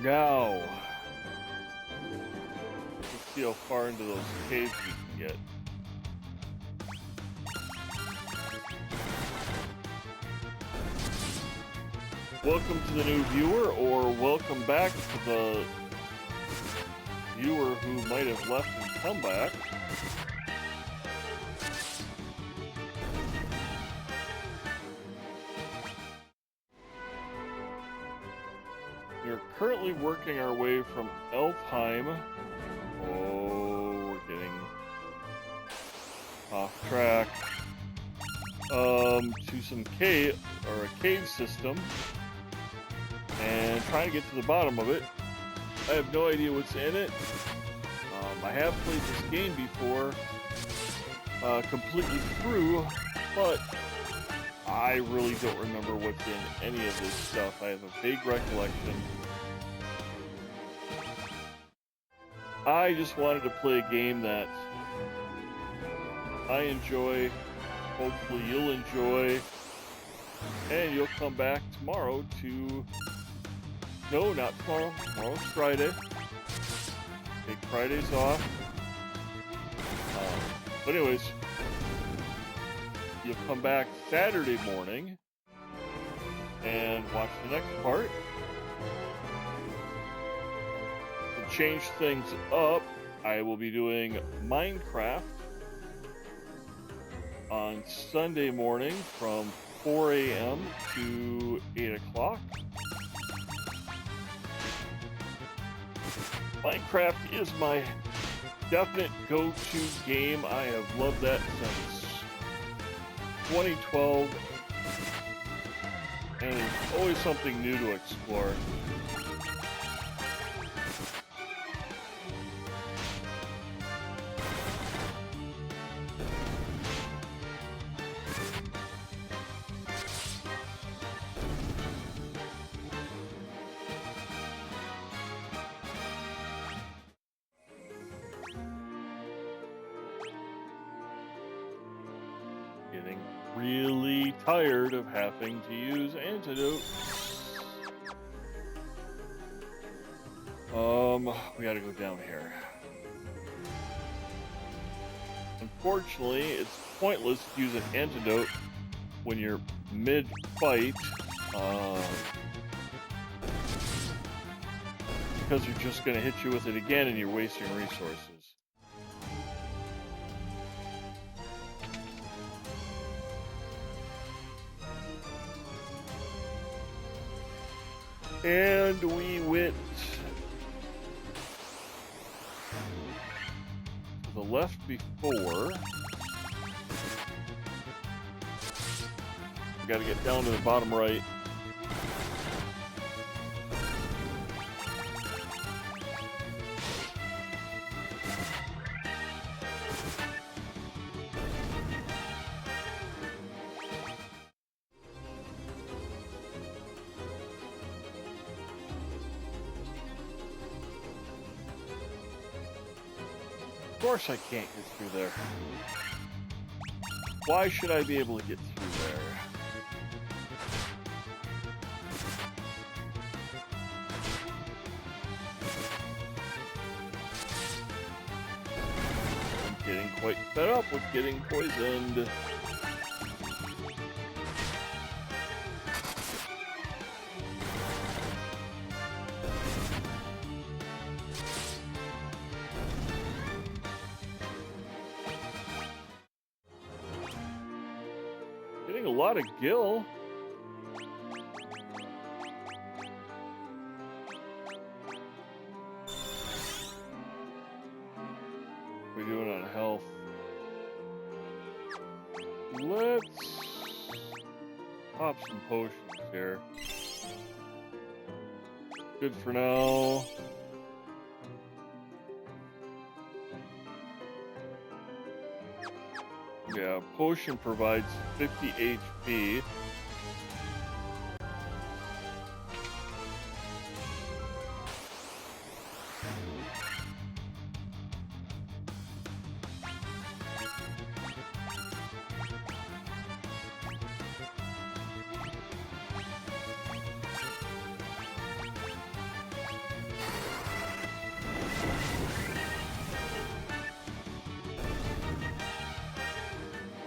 Now, let's see how far into those caves we can get. Welcome to the new viewer, or welcome back to the viewer who might have left and come back. We're currently working our way from Elfheim. Oh, we're getting off track. To some cave, or a cave system, and trying to get to the bottom of it. I have no idea what's in it. I have played this game before, completely through, but I really don't remember what's in any of this stuff. I have a vague recollection. I just wanted to play a game that I enjoy, hopefully you'll enjoy, and you'll come back tomorrow to... No, not tomorrow. Tomorrow's Friday. Take Fridays off. But anyways, you'll come back Saturday morning and watch the next part. To change things up, I will be doing Minecraft on Sunday morning from 4 a.m. to 8 o'clock. Minecraft is my definite go-to game. I have loved that since 2012, and it's always something new to explore. Getting really tired of having to use antidote. We gotta go down here. Unfortunately, it's pointless to use an antidote when you're mid-fight, because they're just gonna hit you with it again and you're wasting resources. And we went to the left before. We gotta get down to the bottom right. Of course I can't get through there. Why should I be able to get through there? I'm getting quite fed up with getting poisoned. Getting a lot of gil. We're doing on health. Let's pop some potions here. Good for now. Yeah, potion provides 50 HP.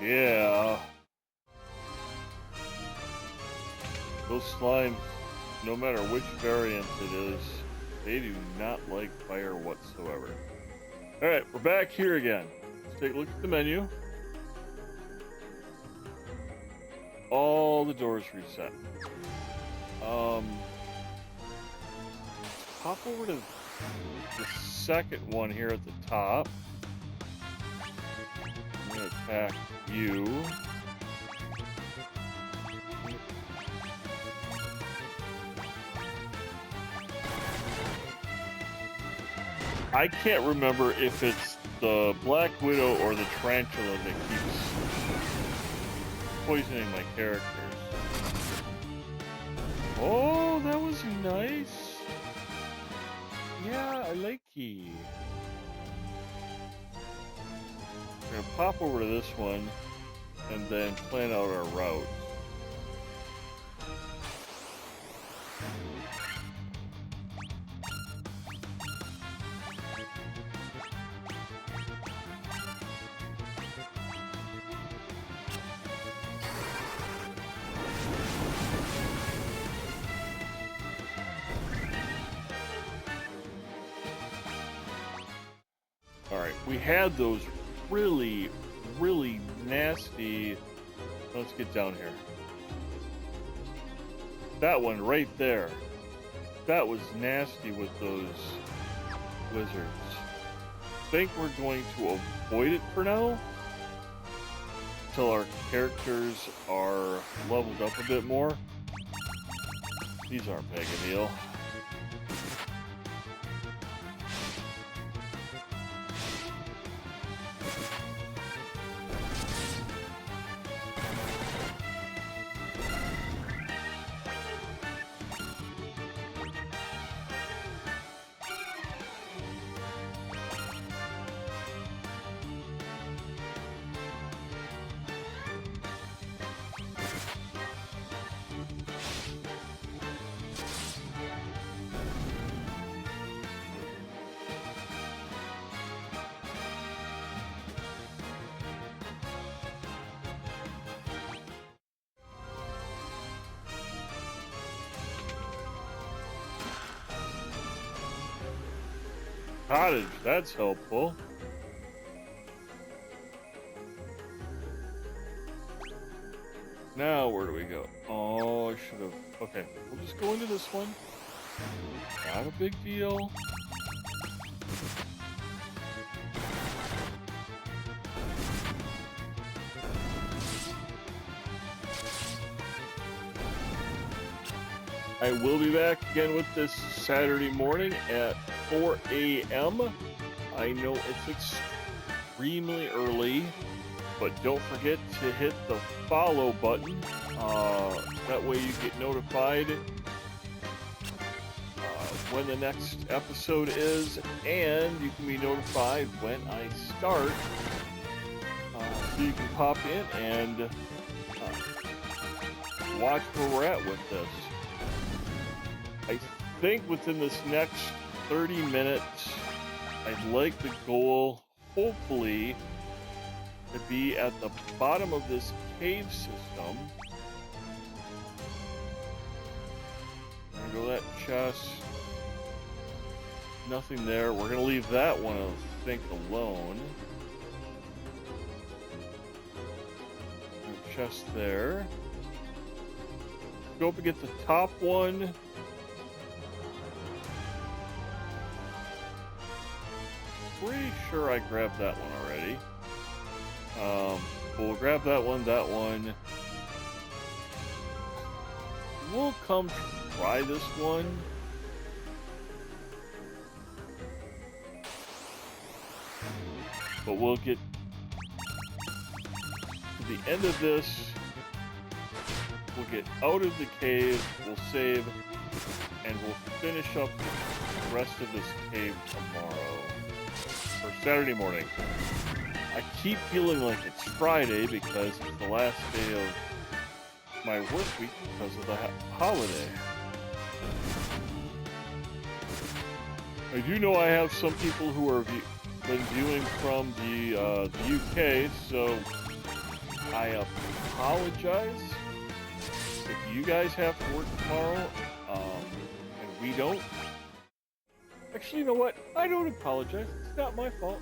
Yeah. Those slimes, no matter which variant it is, they do not like fire whatsoever. Alright, we're back here again. Let's take a look at the menu. All the doors reset. Let's pop over to the second one here at the top. I'm gonna attack you. I can't remember if it's the Black Widow or the Tarantula that keeps poisoning my characters. Oh, that was nice. Yeah, I like it. We're gonna pop over to this one and then plan out our route. Alright, we had those really nasty. Let's get down here. That one right there. That was nasty with those lizards. I think we're going to avoid it for now until our characters are leveled up a bit more. These aren't big a deal. Cottage, that's helpful. Now, where do we go? Oh, I should have... Okay, we'll just go into this one. Not a big deal. I will be back again with this Saturday morning at 4 a.m. I know it's extremely early, but don't forget to hit the follow button. That way you get notified when the next episode is, and you can be notified when I start, so you can pop in and watch where we're at with this. I think within this next 30 minutes, I'd like the goal, hopefully, to be at the bottom of this cave system. There we go, that chest. Nothing there. We're going to leave that one, I think, alone. No chest there. Go up and get the top one. Pretty sure I grabbed that one already. We'll grab that one, that one. We'll come try this one. But we'll get to the end of this. We'll get out of the cave, we'll save, and we'll finish up the rest of this cave tomorrow. Or Saturday morning. I keep feeling like it's Friday because it's the last day of my work week because of the holiday. I do know I have some people who are been viewing from the UK, so I apologize if you guys have to work tomorrow, and we don't. Actually, you know what? I don't apologize. It's not my fault.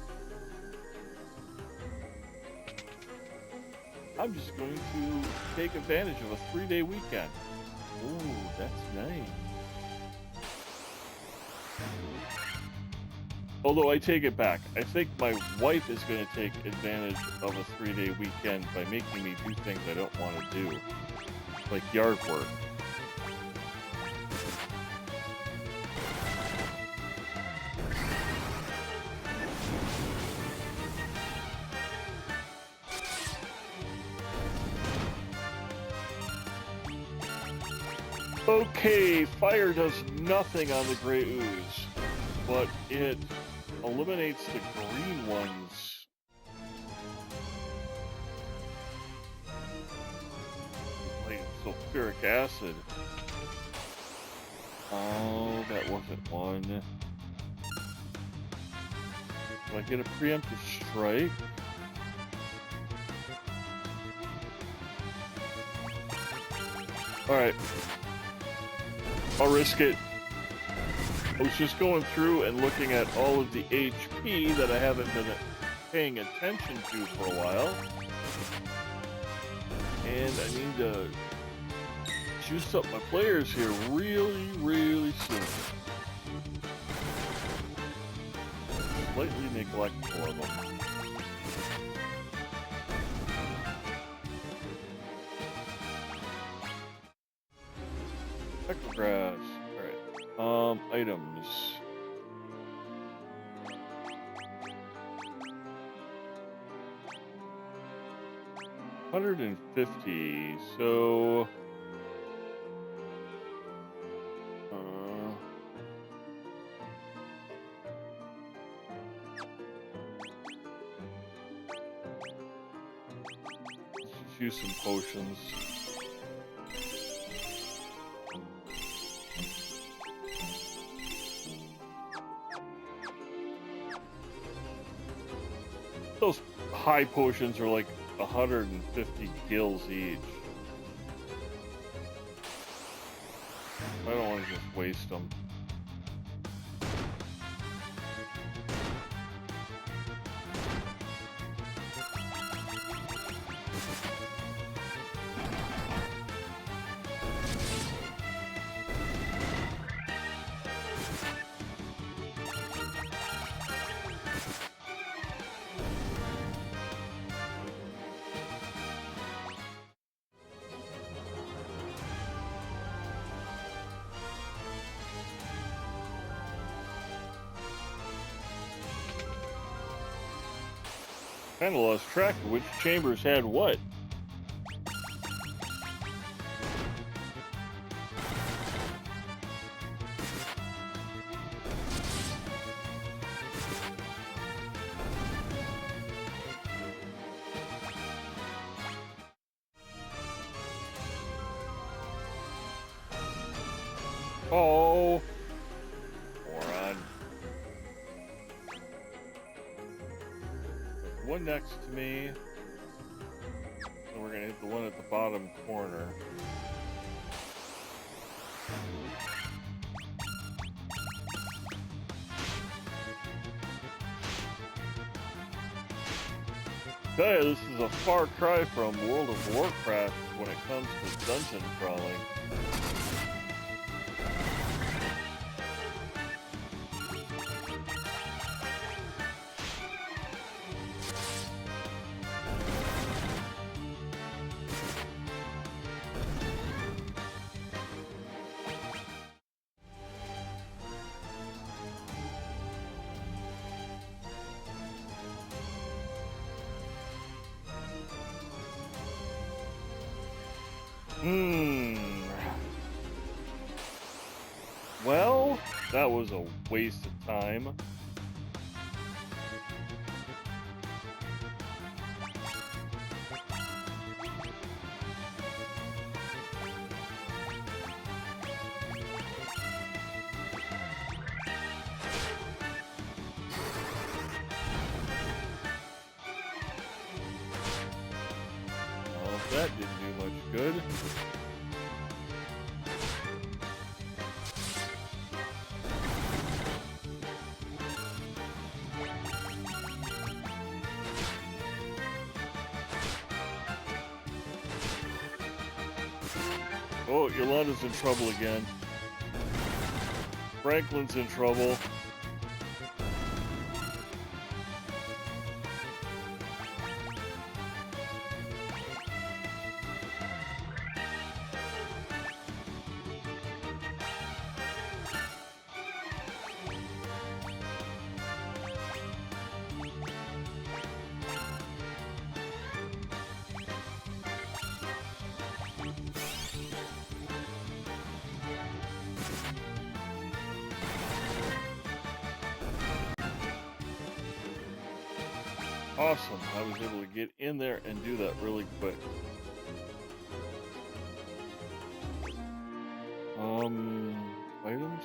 I'm just going to take advantage of a 3-day weekend. Ooh, that's nice. Although I take it back. I think my wife is going to take advantage of a 3-day weekend by making me do things I don't want to do. Like yard work. Okay, fire does nothing on the gray ooze, but it eliminates the green ones. Like sulfuric acid. Oh, that wasn't one. Do I get a preemptive strike? Alright. I'll risk it. I was just going through and looking at all of the HP that I haven't been paying attention to for a while. And I need to juice up my players here really, really soon. Slightly neglectful of them. Grass. Alright. Items. $150. So let's just use some potions. Those high potions are like 150 gills each. I don't want to just waste them. Kind of lost track of which chambers had what. Oh, moron. There's one next to me. And we're gonna hit the one at the bottom corner. Tell you, this is a far cry from World of Warcraft when it comes to dungeon crawling. Well, that was a waste of time. Well, that didn't do much good. Oh, Yolanda's in trouble again. Franklin's in trouble. Awesome. I was able to get in there and do that really quick. Items?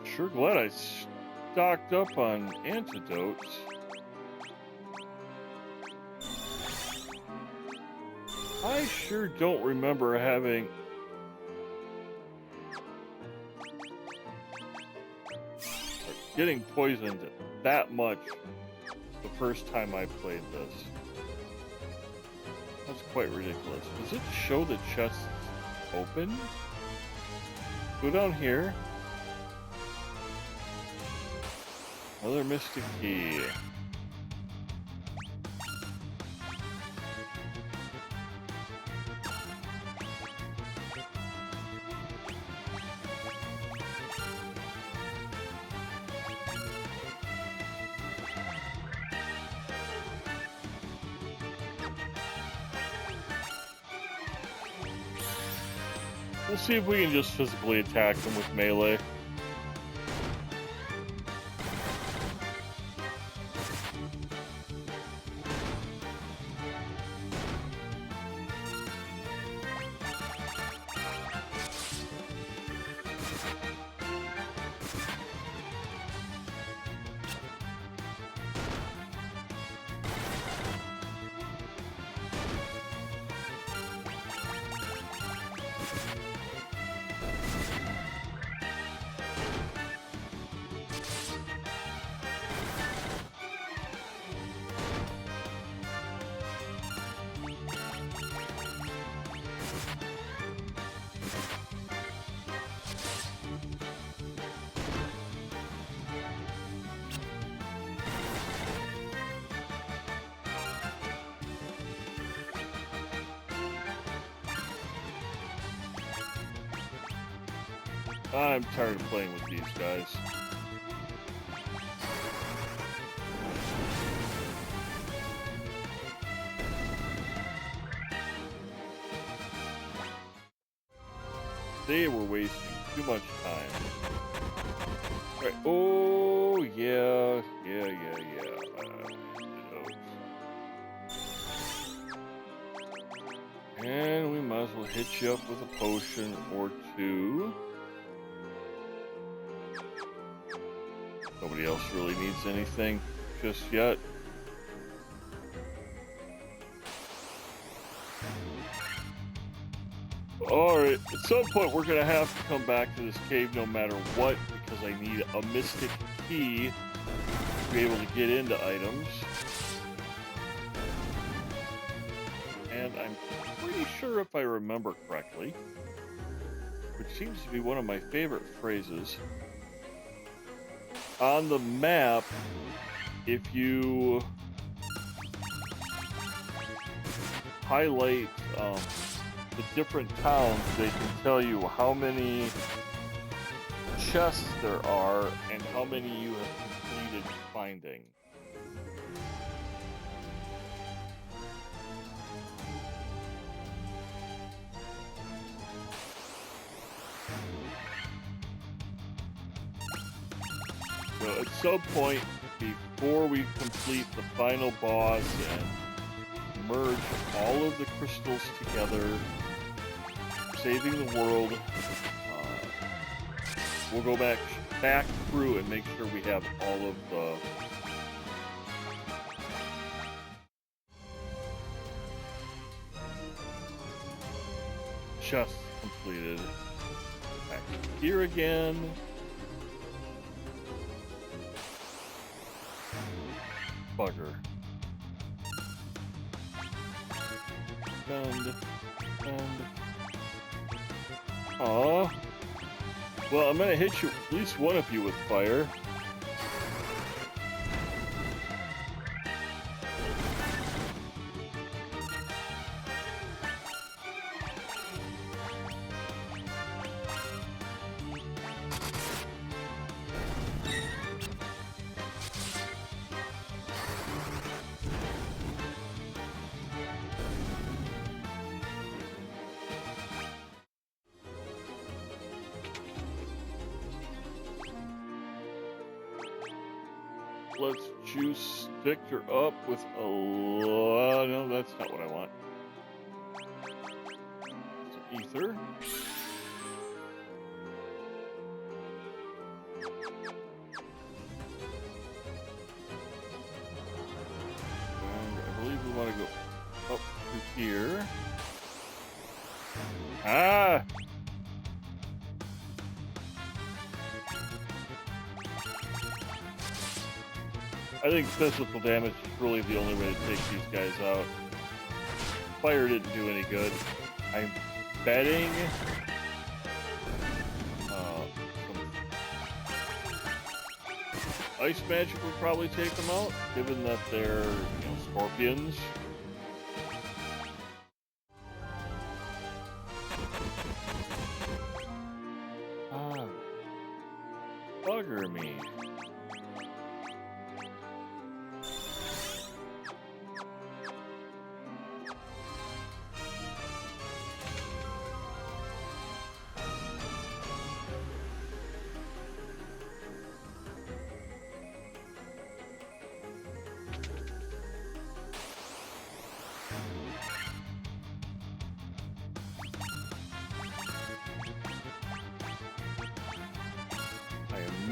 Sure glad I stocked up on antidotes. I sure don't remember having... getting poisoned that much the first time I played this. That's quite ridiculous. Does it show the chests open? Go down here. Another mystic key. We'll see if we can just physically attack them with melee. I'm tired of playing with these guys. They were wasting too much time. Right. Oh, yeah. And we might as well hit you up with a potion or two. Nobody else really needs anything just yet. Alright, at some point we're going to have to come back to this cave no matter what, because I need a mystic key to be able to get into items. And I'm pretty sure, if I remember correctly, which seems to be one of my favorite phrases, on the map, if you highlight the different towns, they can tell you how many chests there are and how many you have completed finding. So at some point, before we complete the final boss and merge all of the crystals together, saving the world, we'll go back through and make sure we have all of the chests completed. Back here again. Bugger. And aw. Well, I'm gonna hit you, at least one of you, with fire. Let's juice Victor up with a... no, that's not what I want. Some ether. And I believe we want to go up to here. Ah! I think physical damage is really the only way to take these guys out. Fire didn't do any good. I'm betting some ice magic would probably take them out, given that they're, scorpions. Ah, bugger me.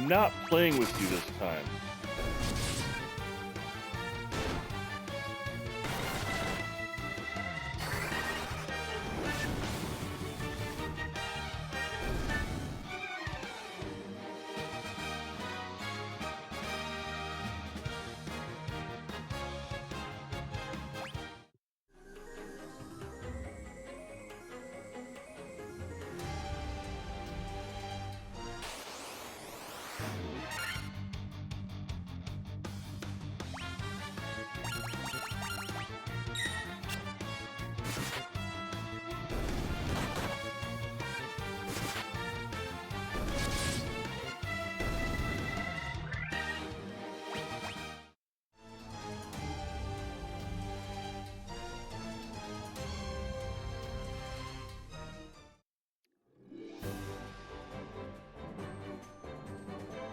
Not playing with you this time.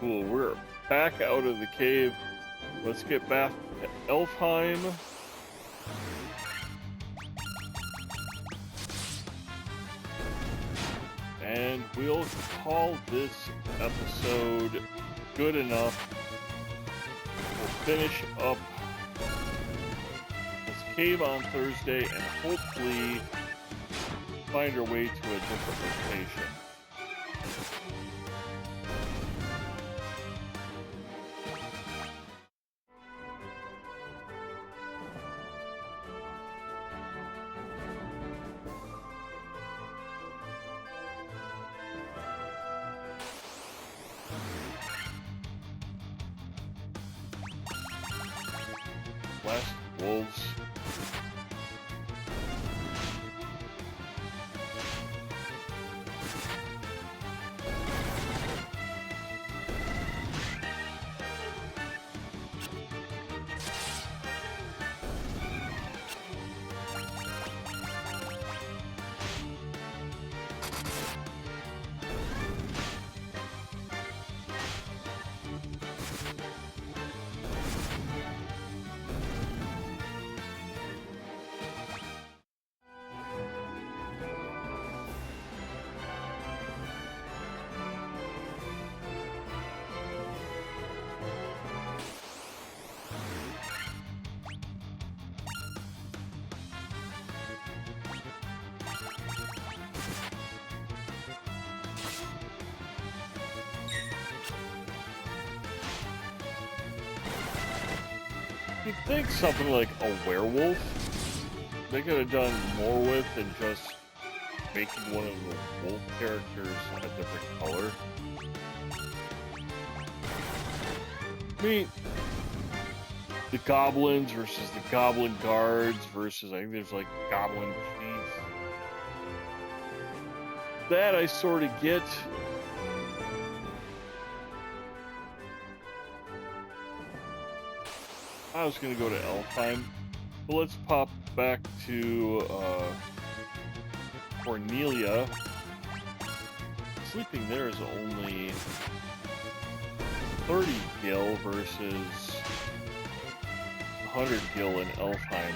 Cool, we're back out of the cave. Let's get back to Elfheim. And we'll call this episode good enough. We'll finish up this cave on Thursday and hopefully find our way to a different location. Last wolves. You'd think something like a werewolf they could have done more with than just making one of the wolf characters a different color. I mean, the goblins versus the goblin guards versus, I think there's like goblin chiefs. That I sort of get. I was going to go to Elfheim, but let's pop back to Cornelia. Sleeping there is only 30 gil versus 100 gil in Elfheim.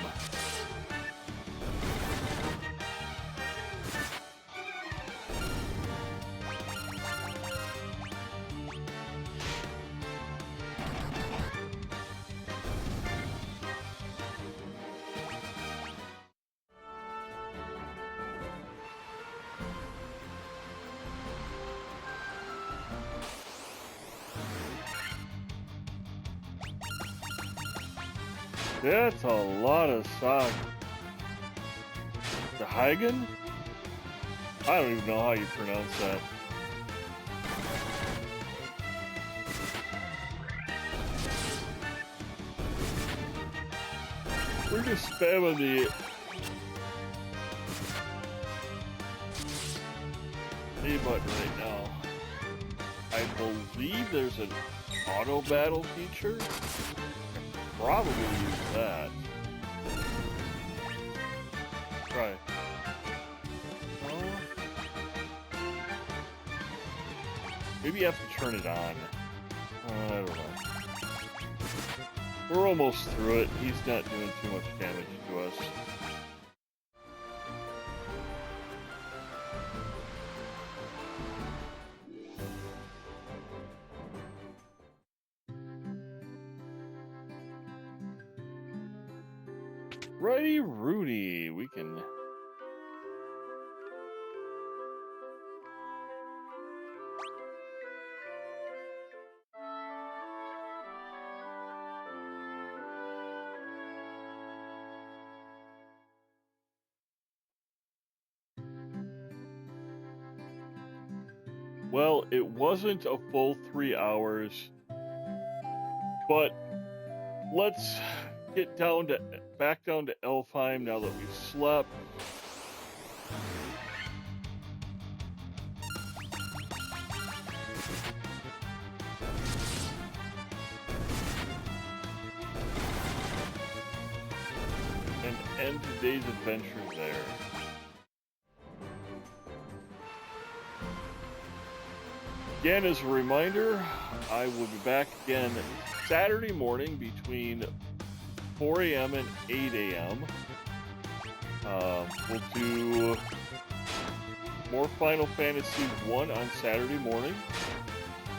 That's a lot of sock. The Hagen? I don't even know how you pronounce that. We're just spamming the A button right now. I believe there's an auto battle feature. Probably use that. Right. Maybe you have to turn it on. I don't know. We're almost through it. He's not doing too much damage to us. Righty Rudy, we can... Well, it wasn't a full 3 hours, but let's get back down to Elfheim now that we've slept. And end today's adventure there. Again, as a reminder, I will be back again Saturday morning between 4 a.m. and 8 a.m. We'll do more Final Fantasy 1 on Saturday morning.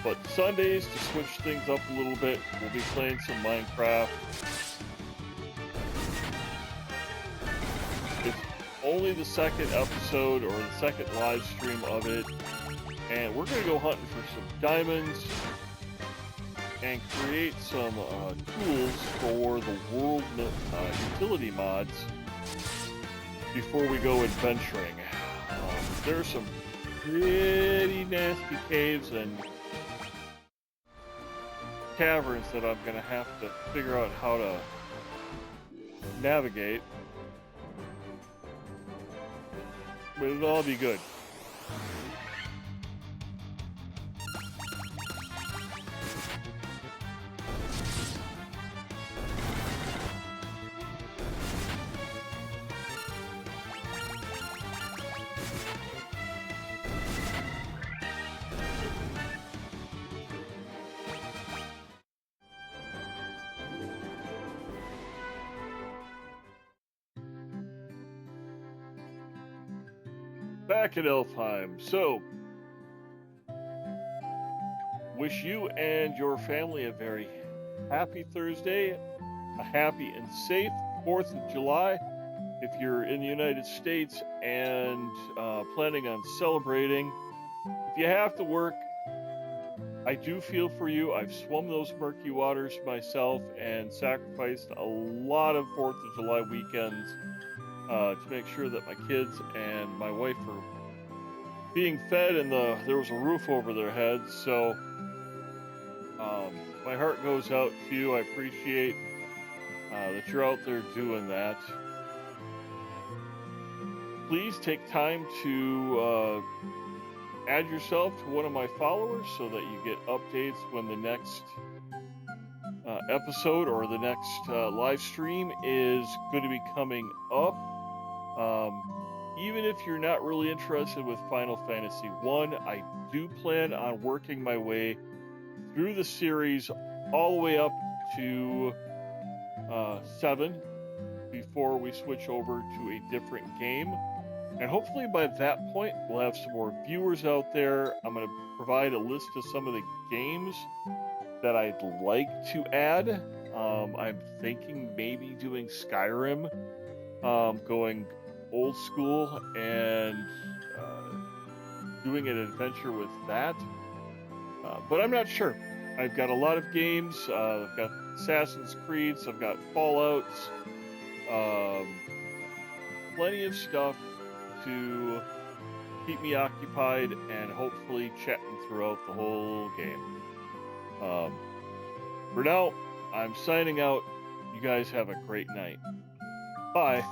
But Sundays, to switch things up a little bit, we'll be playing some Minecraft. It's only the second episode or the second live stream of it. And we're going to go hunting for some diamonds and create some tools for the world utility mods before we go adventuring. There are some pretty nasty caves and caverns that I'm going to have to figure out how to navigate. But it'll all be good. Back at Elfheim. So, wish you and your family a very happy Thursday, a happy and safe 4th of July. If you're in the United States and planning on celebrating, if you have to work, I do feel for you. I've swum those murky waters myself and sacrificed a lot of 4th of July weekends to make sure that my kids and my wife were being fed and there was a roof over their heads. So my heart goes out to you. I appreciate that you're out there doing that. Please take time to add yourself to one of my followers so that you get updates when the next episode or the next live stream is going to be coming up. Even if you're not really interested with Final Fantasy 1, I do plan on working my way through the series all the way up to 7 before we switch over to a different game. And hopefully by that point, we'll have some more viewers out there. I'm going to provide a list of some of the games that I'd like to add. I'm thinking maybe doing Skyrim, going old school and doing an adventure with that. But I'm not sure. I've got a lot of games. I've got Assassin's Creed, I've got Fallouts, plenty of stuff to keep me occupied and hopefully chatting throughout the whole game. For now, I'm signing out. You guys have a great night. Bye.